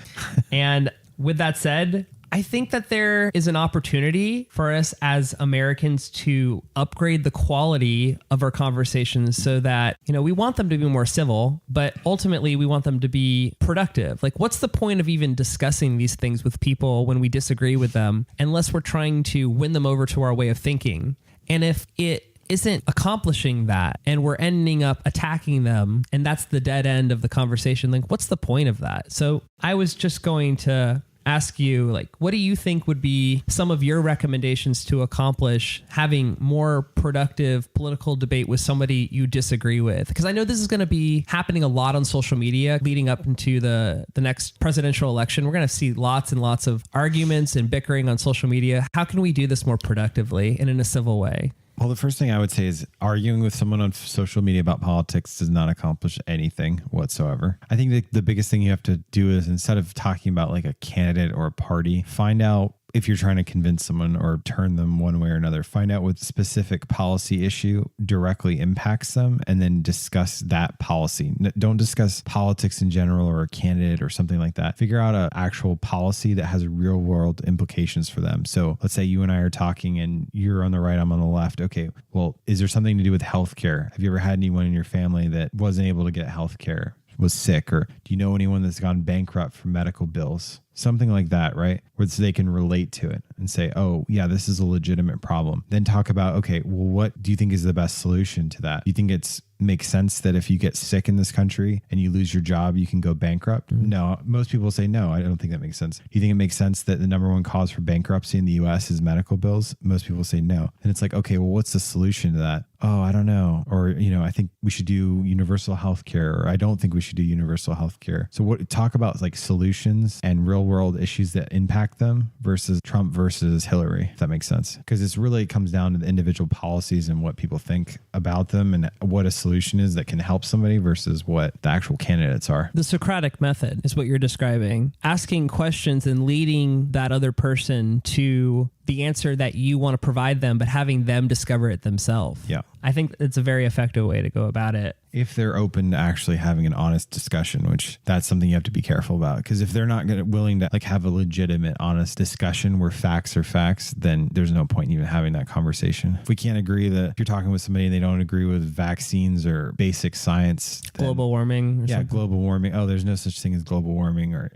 S1: And with that said, I think that there is an opportunity for us as Americans to upgrade the quality of our conversations so that, you know, we want them to be more civil, but ultimately we want them to be productive. Like, what's the point of even discussing these things with people when we disagree with them, unless we're trying to win them over to our way of thinking? And if it isn't accomplishing that, and we're ending up attacking them, and that's the dead end of the conversation, like what's the point of that? So I was just going to ask you, like, what do you think would be some of your recommendations to accomplish having more productive political debate with somebody you disagree with? Because I know this is going to be happening a lot on social media leading up into the next presidential election. We're going to see lots and lots of arguments and bickering on social media. How can we do this more productively and in a civil way?
S2: Well, the first thing I would say is arguing with someone on social media about politics does not accomplish anything whatsoever. I think the biggest thing you have to do is, instead of talking about like a candidate or a party, find out, if you're trying to convince someone or turn them one way or another, find out what specific policy issue directly impacts them and then discuss that policy. Don't discuss politics in general or a candidate or something like that. Figure out an actual policy that has real world implications for them. So let's say you and I are talking and you're on the right, I'm on the left. Okay, well, is there something to do with healthcare? Have you ever had anyone in your family that wasn't able to get healthcare, was sick, or do you know anyone that's gone bankrupt for medical bills? Something like that, right? Where so they can relate to it and say, oh, yeah, this is a legitimate problem. Then talk about, okay, well, what do you think is the best solution to that? Do you think it's makes sense that if you get sick in this country and you lose your job, you can go bankrupt? Mm-hmm. No, most people say no. I don't think that makes sense. Do you think it makes sense that the number one cause for bankruptcy in the US is medical bills? Most people say no. And it's like, okay, well, what's the solution to that? Oh, I don't know. Or, I think we should do universal health care, or I don't think we should do universal health care. So talk about like solutions and real world issues that impact them versus Trump versus Hillary, if that makes sense. Because it's really comes down to the individual policies and what people think about them and what a solution is that can help somebody versus what the actual candidates are.
S1: The Socratic method is what you're describing. Asking questions and leading that other person to the answer that you want to provide them, but having them discover it themselves.
S2: Yeah.
S1: I think it's a very effective way to go about it.
S2: If they're open to actually having an honest discussion, which that's something you have to be careful about. Because if they're not willing to like have a legitimate, honest discussion where facts are facts, then there's no point in even having that conversation. If we can't agree that if you're talking with somebody and they don't agree with vaccines or basic science,
S1: global warming.
S2: Yeah, global warming. Oh, there's no such thing as global warming, or,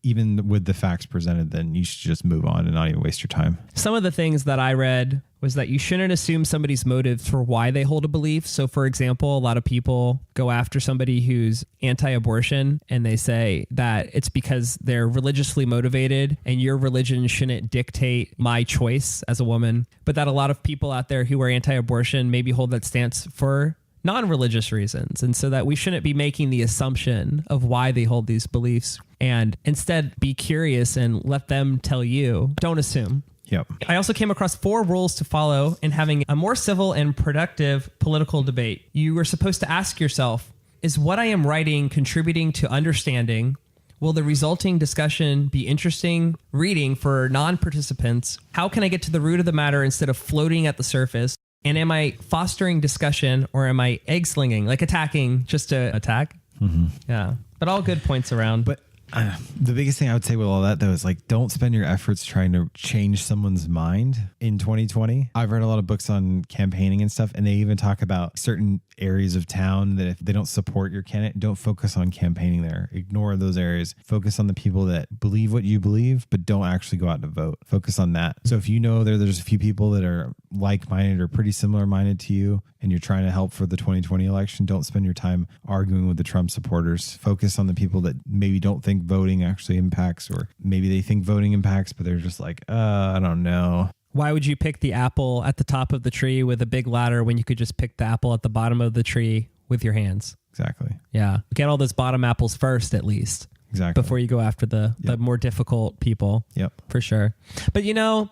S2: even with the facts presented, then you should just move on and not even waste your time.
S1: Some of the things that I read was that you shouldn't assume somebody's motives for why they hold a belief. So, for example, a lot of people go after somebody who's anti-abortion and they say that it's because they're religiously motivated and your religion shouldn't dictate my choice as a woman. But that a lot of people out there who are anti-abortion maybe hold that stance for non-religious reasons. And so that we shouldn't be making the assumption of why they hold these beliefs, and instead be curious and let them tell you. Don't assume.
S2: Yep.
S1: I also came across 4 rules to follow in having a more civil and productive political debate. You were supposed to ask yourself, is what I am writing contributing to understanding? Will the resulting discussion be interesting reading for non-participants? How can I get to the root of the matter instead of floating at the surface? And am I fostering discussion, or am I egg slinging, like attacking just to attack? Mm-hmm. Yeah. But all good points around.
S2: But the biggest thing I would say with all that, though, is like, don't spend your efforts trying to change someone's mind in 2020. I've read a lot of books on campaigning and stuff, and they even talk about certain areas of town that if they don't support your candidate, don't focus on campaigning there. Ignore those areas. Focus on the people that believe what you believe, but don't actually go out to vote. Focus on that. So if you know there's a few people that are like-minded or pretty similar-minded to you, and you're trying to help for the 2020 election, don't spend your time arguing with the Trump supporters. Focus on the people that maybe don't think voting actually impacts, or maybe they think voting impacts, but they're just like, I don't know.
S1: Why would you pick the apple at the top of the tree with a big ladder when you could just pick the apple at the bottom of the tree with your hands?
S2: Exactly.
S1: Yeah. Get all those bottom apples first, at least.
S2: Exactly.
S1: Before you go after the more difficult people.
S2: Yep.
S1: For sure. But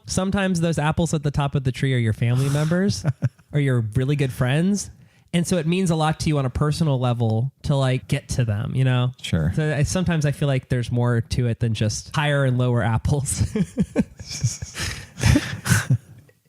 S1: sometimes those apples at the top of the tree are your family members or your really good friends. And so it means a lot to you on a personal level to like get to them,
S2: Sure.
S1: So sometimes I feel like there's more to it than just higher and lower apples.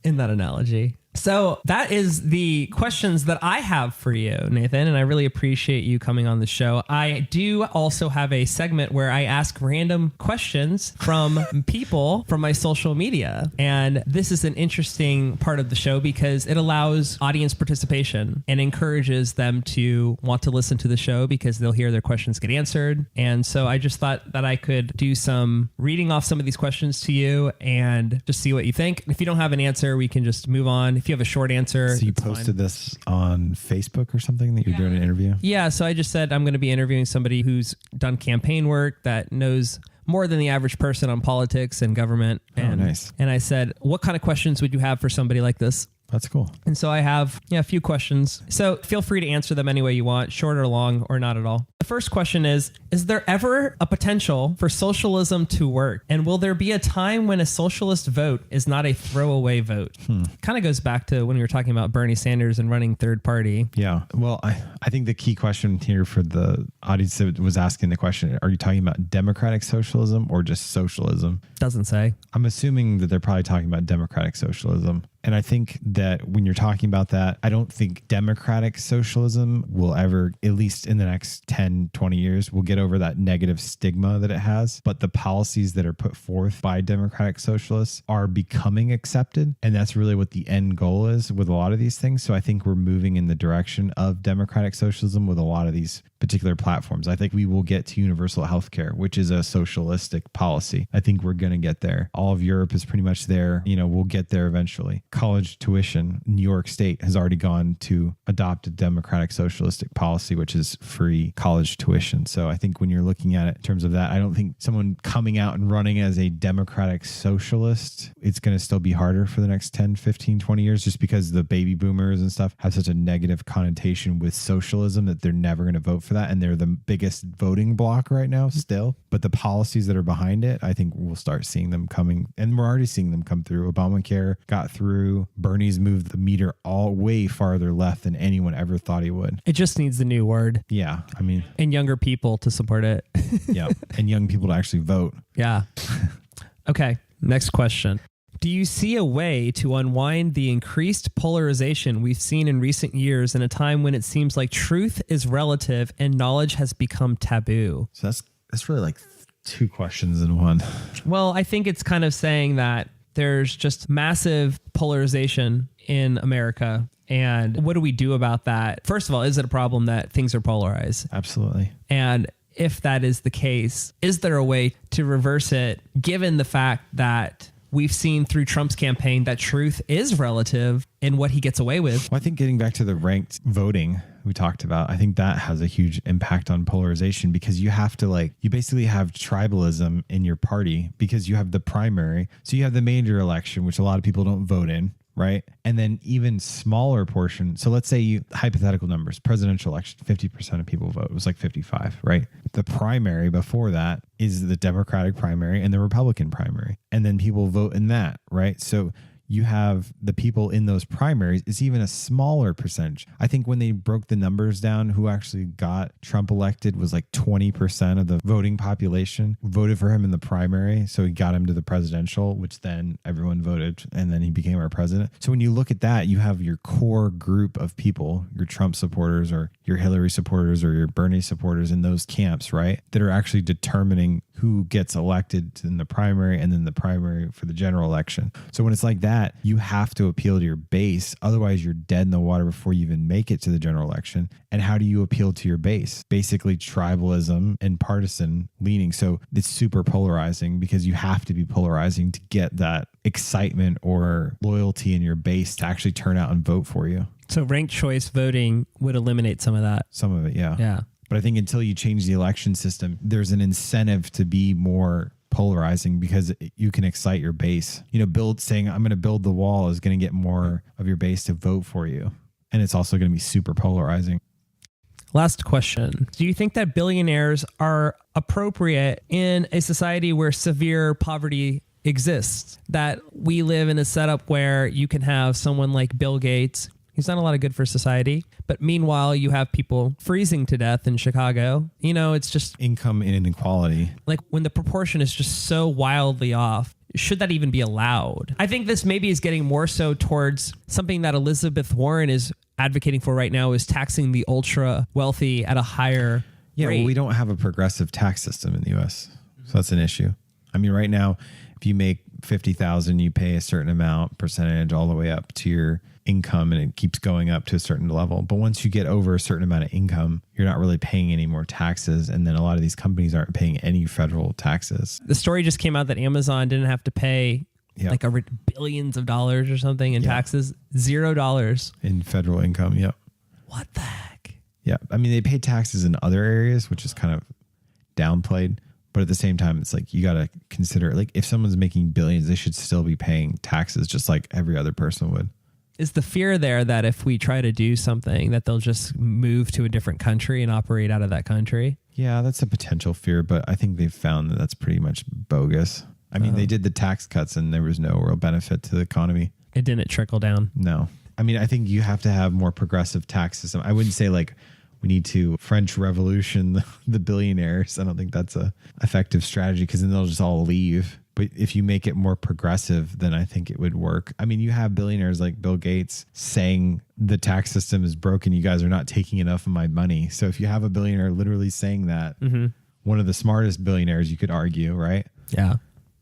S1: In that analogy. So that is the questions that I have for you, Nathan, and I really appreciate you coming on the show. I do also have a segment where I ask random questions from people from my social media. And this is an interesting part of the show because it allows audience participation and encourages them to want to listen to the show because they'll hear their questions get answered. And so I just thought that I could do some reading off some of these questions to you and just see what you think. If you don't have an answer, we can just move on. If you have a short answer,
S2: so you posted this on Facebook or something that you're doing an interview?
S1: Yeah. So I just said I'm going to be interviewing somebody who's done campaign work that knows more than the average person on politics and government. And,
S2: nice.
S1: And I said, what kind of questions would you have for somebody like this?
S2: That's cool.
S1: And so I have a few questions. So feel free to answer them any way you want, short or long or not at all. The first question is there ever a potential for socialism to work? And will there be a time when a socialist vote is not a throwaway vote? Kind of goes back to when we were talking about Bernie Sanders and running third party.
S2: Yeah. Well, I think the key question here for the audience that was asking the question, are you talking about democratic socialism or just socialism?
S1: Doesn't say.
S2: I'm assuming that they're probably talking about democratic socialism. And I think that when you're talking about that, I don't think democratic socialism will ever, at least in the next 10, 20 years, will get over that negative stigma that it has. But the policies that are put forth by democratic socialists are becoming accepted. And that's really what the end goal is with a lot of these things. So I think we're moving in the direction of democratic socialism with a lot of these particular platforms. I think we will get to universal healthcare, which is a socialistic policy. I think we're going to get there. All of Europe is pretty much there. We'll get there eventually. College tuition, New York State has already gone to adopt a democratic socialistic policy, which is free college tuition. So I think when you're looking at it in terms of that, I don't think someone coming out and running as a democratic socialist, it's going to still be harder for the next 10, 15, 20 years, just because the baby boomers and stuff have such a negative connotation with socialism that they're never going to vote for that. And they're the biggest voting bloc right now still. But the policies that are behind it, I think we'll start seeing them coming. And we're already seeing them come through. Obamacare got through. Bernie's moved the meter all way farther left than anyone ever thought he would.
S1: It just needs the new word.
S2: Yeah. I mean,
S1: and younger people to support it.
S2: Yeah. And young people to actually vote.
S1: Yeah. Okay. Next question. Do you see a way to unwind the increased polarization we've seen in recent years in a time when it seems like truth is relative and knowledge has become taboo?
S2: So that's really like two questions in one.
S1: Well, I think it's kind of saying that there's just massive polarization in America. And what do we do about that? First of all, is it a problem that things are polarized?
S2: Absolutely.
S1: And if that is the case, is there a way to reverse it, given the fact that we've seen through Trump's campaign that truth is relative in what he gets away with?
S2: Well, I think getting back to the ranked voting we talked about, I think that has a huge impact on polarization, because you have to you basically have tribalism in your party, because you have the primary. So you have the major election, which a lot of people don't vote in, right? And then even smaller portion. So let's say hypothetical numbers, presidential election, 50% of people vote. It was like 55, right? The primary before that is the Democratic primary and the Republican primary. And then people vote in that, right? So you have the people in those primaries, it's even a smaller percentage. I think when they broke the numbers down, who actually got Trump elected was like 20% of the voting population voted for him in the primary. So he got him to the presidential, which then everyone voted, and then he became our president. So when you look at that, you have your core group of people, your Trump supporters or your Hillary supporters or your Bernie supporters in those camps, right? That are actually determining who gets elected in the primary and then the primary for the general election. So when it's like that, you have to appeal to your base. Otherwise, you're dead in the water before you even make it to the general election. And how do you appeal to your base? Basically, tribalism and partisan leaning. So it's super polarizing, because you have to be polarizing to get that excitement or loyalty in your base to actually turn out and vote for you.
S1: So ranked choice voting would eliminate some of that.
S2: Some of it, yeah.
S1: Yeah.
S2: But I think until you change the election system, there's an incentive to be more polarizing, because you can excite your base. Saying I'm going to build the wall is going to get more of your base to vote for you. And it's also going to be super polarizing.
S1: Last question. Do you think that billionaires are appropriate in a society where severe poverty exists? That we live in a setup where you can have someone like Bill Gates. He's done a lot of good for society. But meanwhile, you have people freezing to death in Chicago. It's just
S2: income inequality.
S1: Like when the proportion is just so wildly off, should that even be allowed? I think this maybe is getting more so towards something that Elizabeth Warren is advocating for right now, is taxing the ultra wealthy at a higher rate.
S2: Well, we don't have a progressive tax system in the U.S. So that's an issue. I mean, right now, if you make $50,000, you pay a certain amount percentage all the way up to your income, and it keeps going up to a certain level. But once you get over a certain amount of income, you're not really paying any more taxes. And then a lot of these companies aren't paying any federal taxes.
S1: The story just came out that Amazon didn't have to pay
S2: Yeah.
S1: Like billions of dollars or something in taxes. $0
S2: in federal income. Yeah.
S1: What the heck?
S2: Yeah. I mean, they pay taxes in other areas, which is kind of downplayed. But at the same time, it's like you got to consider, like, if someone's making billions, they should still be paying taxes just like every other person would.
S1: Is the fear there that if we try to do something that they'll just move to a different country and operate out of that country?
S2: Yeah, that's a potential fear, but I think they've found that that's pretty much bogus. I mean, they did the tax cuts and there was no real benefit to the economy.
S1: It didn't trickle down.
S2: No. I mean, I think you have to have more progressive tax system. I wouldn't say like we need to French Revolution the billionaires. I don't think that's a effective strategy because then they'll just all leave. But if you make it more progressive, then I think it would work. I mean, you have billionaires like Bill Gates saying the tax system is broken. You guys are not taking enough of my money. So if you have a billionaire literally saying that, one of the smartest billionaires, you could argue, right?
S1: Yeah.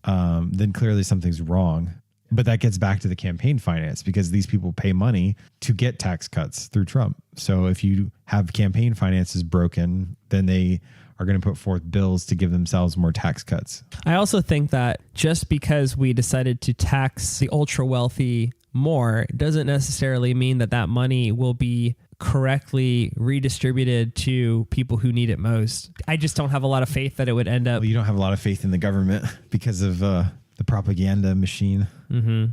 S2: Then clearly something's wrong. But that gets back to the campaign finance because these people pay money to get tax cuts through Trump. So if you have campaign finances broken, then they are going to put forth bills to give themselves more tax cuts.
S1: I also think that just because we decided to tax the ultra wealthy more doesn't necessarily mean that that money will be correctly redistributed to people who need it most. I just don't have a lot of faith that it would end up.
S2: Well, you don't have a lot of faith in the government because of the propaganda machine,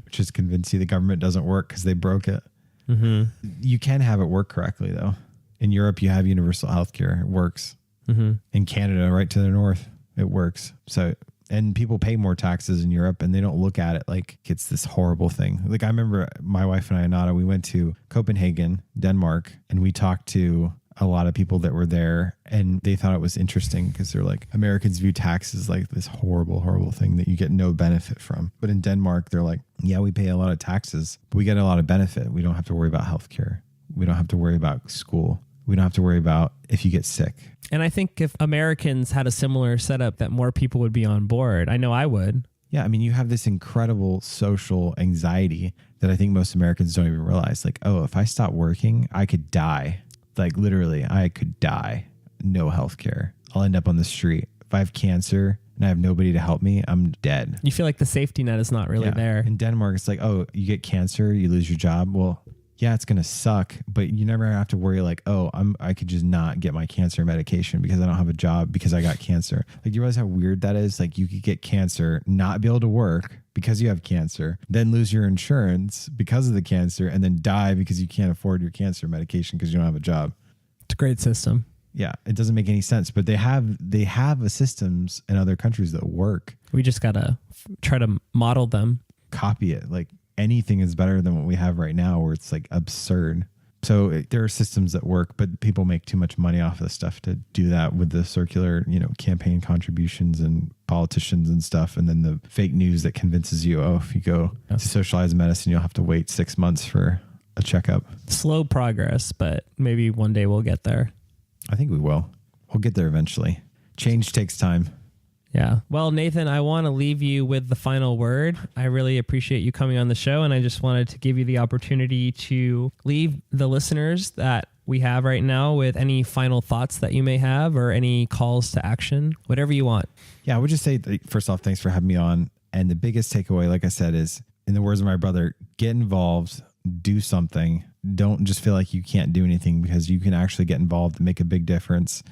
S2: which is convinced you the government doesn't work because they broke it. You can have it work correctly, though. In Europe, you have universal healthcare. It works. In Canada, right to the north, it works. So, and people pay more taxes in Europe and they don't look at it like it's this horrible thing. Like I remember my wife and I, Anata, we went to Copenhagen, Denmark, and we talked to a lot of people that were there and they thought it was interesting because they're like, Americans view taxes like this horrible, horrible thing that you get no benefit from. But in Denmark, they're like, yeah, we pay a lot of taxes, but we get a lot of benefit. We don't have to worry about healthcare. We don't have to worry about school. We don't have to worry about if you get sick.
S1: And I think if Americans had a similar setup, that more people would be on board. I know I would.
S2: Yeah, I mean, you have this incredible social anxiety that I think most Americans don't even realize. Like, oh, if I stop working, I could die. Like literally, I could die. No health care. I'll end up on the street. If I have cancer and I have nobody to help me, I'm dead.
S1: You feel like the safety net is not really there.
S2: In Denmark, it's like, oh, you get cancer, you lose your job. Well, yeah, it's going to suck, but you never have to worry like, oh, I could just not get my cancer medication because I don't have a job because I got cancer. Like, do you realize how weird that is? Like, you could get cancer, not be able to work because you have cancer, then lose your insurance because of the cancer, and then die because you can't afford your cancer medication because you don't have a job.
S1: It's a great system.
S2: Yeah, it doesn't make any sense, but they have a systems in other countries that work.
S1: We just got to try to model them.
S2: Copy it. Like, anything is better than what we have right now where it's like absurd. So there are systems that work, but people make too much money off of stuff to do that with the circular, campaign contributions and politicians and stuff. And then the fake news that convinces you, oh, if you go to socialized medicine, you'll have to wait 6 months for a checkup.
S1: Slow progress, but maybe one day we'll get there.
S2: I think we will. We'll get there eventually. Change takes time.
S1: Yeah. Well, Nathan, I want to leave you with the final word. I really appreciate you coming on the show, and I just wanted to give you the opportunity to leave the listeners that we have right now with any final thoughts that you may have or any calls to action, whatever you want.
S2: Yeah, I would just say, first off, thanks for having me on. And the biggest takeaway, like I said, is, in the words of my brother, get involved, do something. Don't just feel like you can't do anything, because you can actually get involved and make a big difference.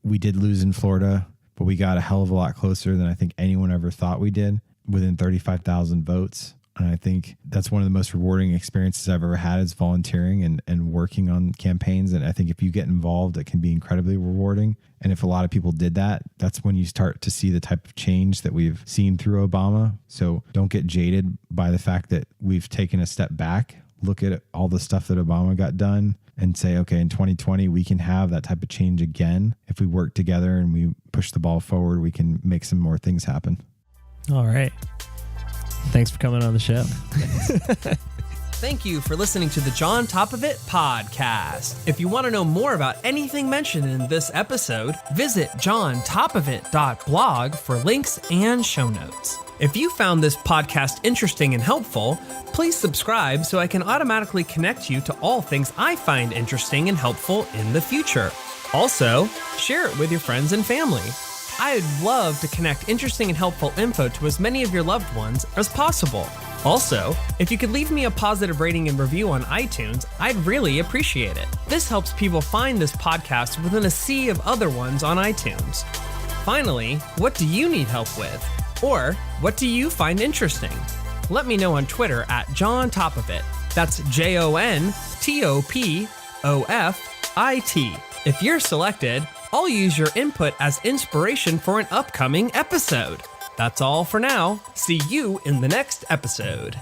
S2: We did lose in Florida, but we got a hell of a lot closer than I think anyone ever thought we did, within 35,000 votes. And I think that's one of the most rewarding experiences I've ever had, is volunteering and working on campaigns. And I think if you get involved, it can be incredibly rewarding. And if a lot of people did that, that's when you start to see the type of change that we've seen through Obama. So don't get jaded by the fact that we've taken a step back. Look at all the stuff that Obama got done and say, okay, in 2020, we can have that type of change again. If we work together and we push the ball forward, we can make some more things happen.
S1: All right. Thanks for coming on the show.
S3: Thank you for listening to the John Top of It podcast. If you want to know more about anything mentioned in this episode, visit johntopofit.blog for links and show notes. If you found this podcast interesting and helpful, please subscribe so I can automatically connect you to all things I find interesting and helpful in the future. Also, share it with your friends and family.
S1: I'd love to connect interesting and helpful info to as many of your loved ones as possible. Also, if you could leave me a positive rating and review on iTunes, I'd really appreciate it. This helps people find this podcast within a sea of other ones on iTunes. Finally, what do you need help with? Or what do you find interesting? Let me know on Twitter at JohnTopofIt. That's JONTOPOFIT. If you're selected, I'll use your input as inspiration for an upcoming episode. That's all for now. See you in the next episode.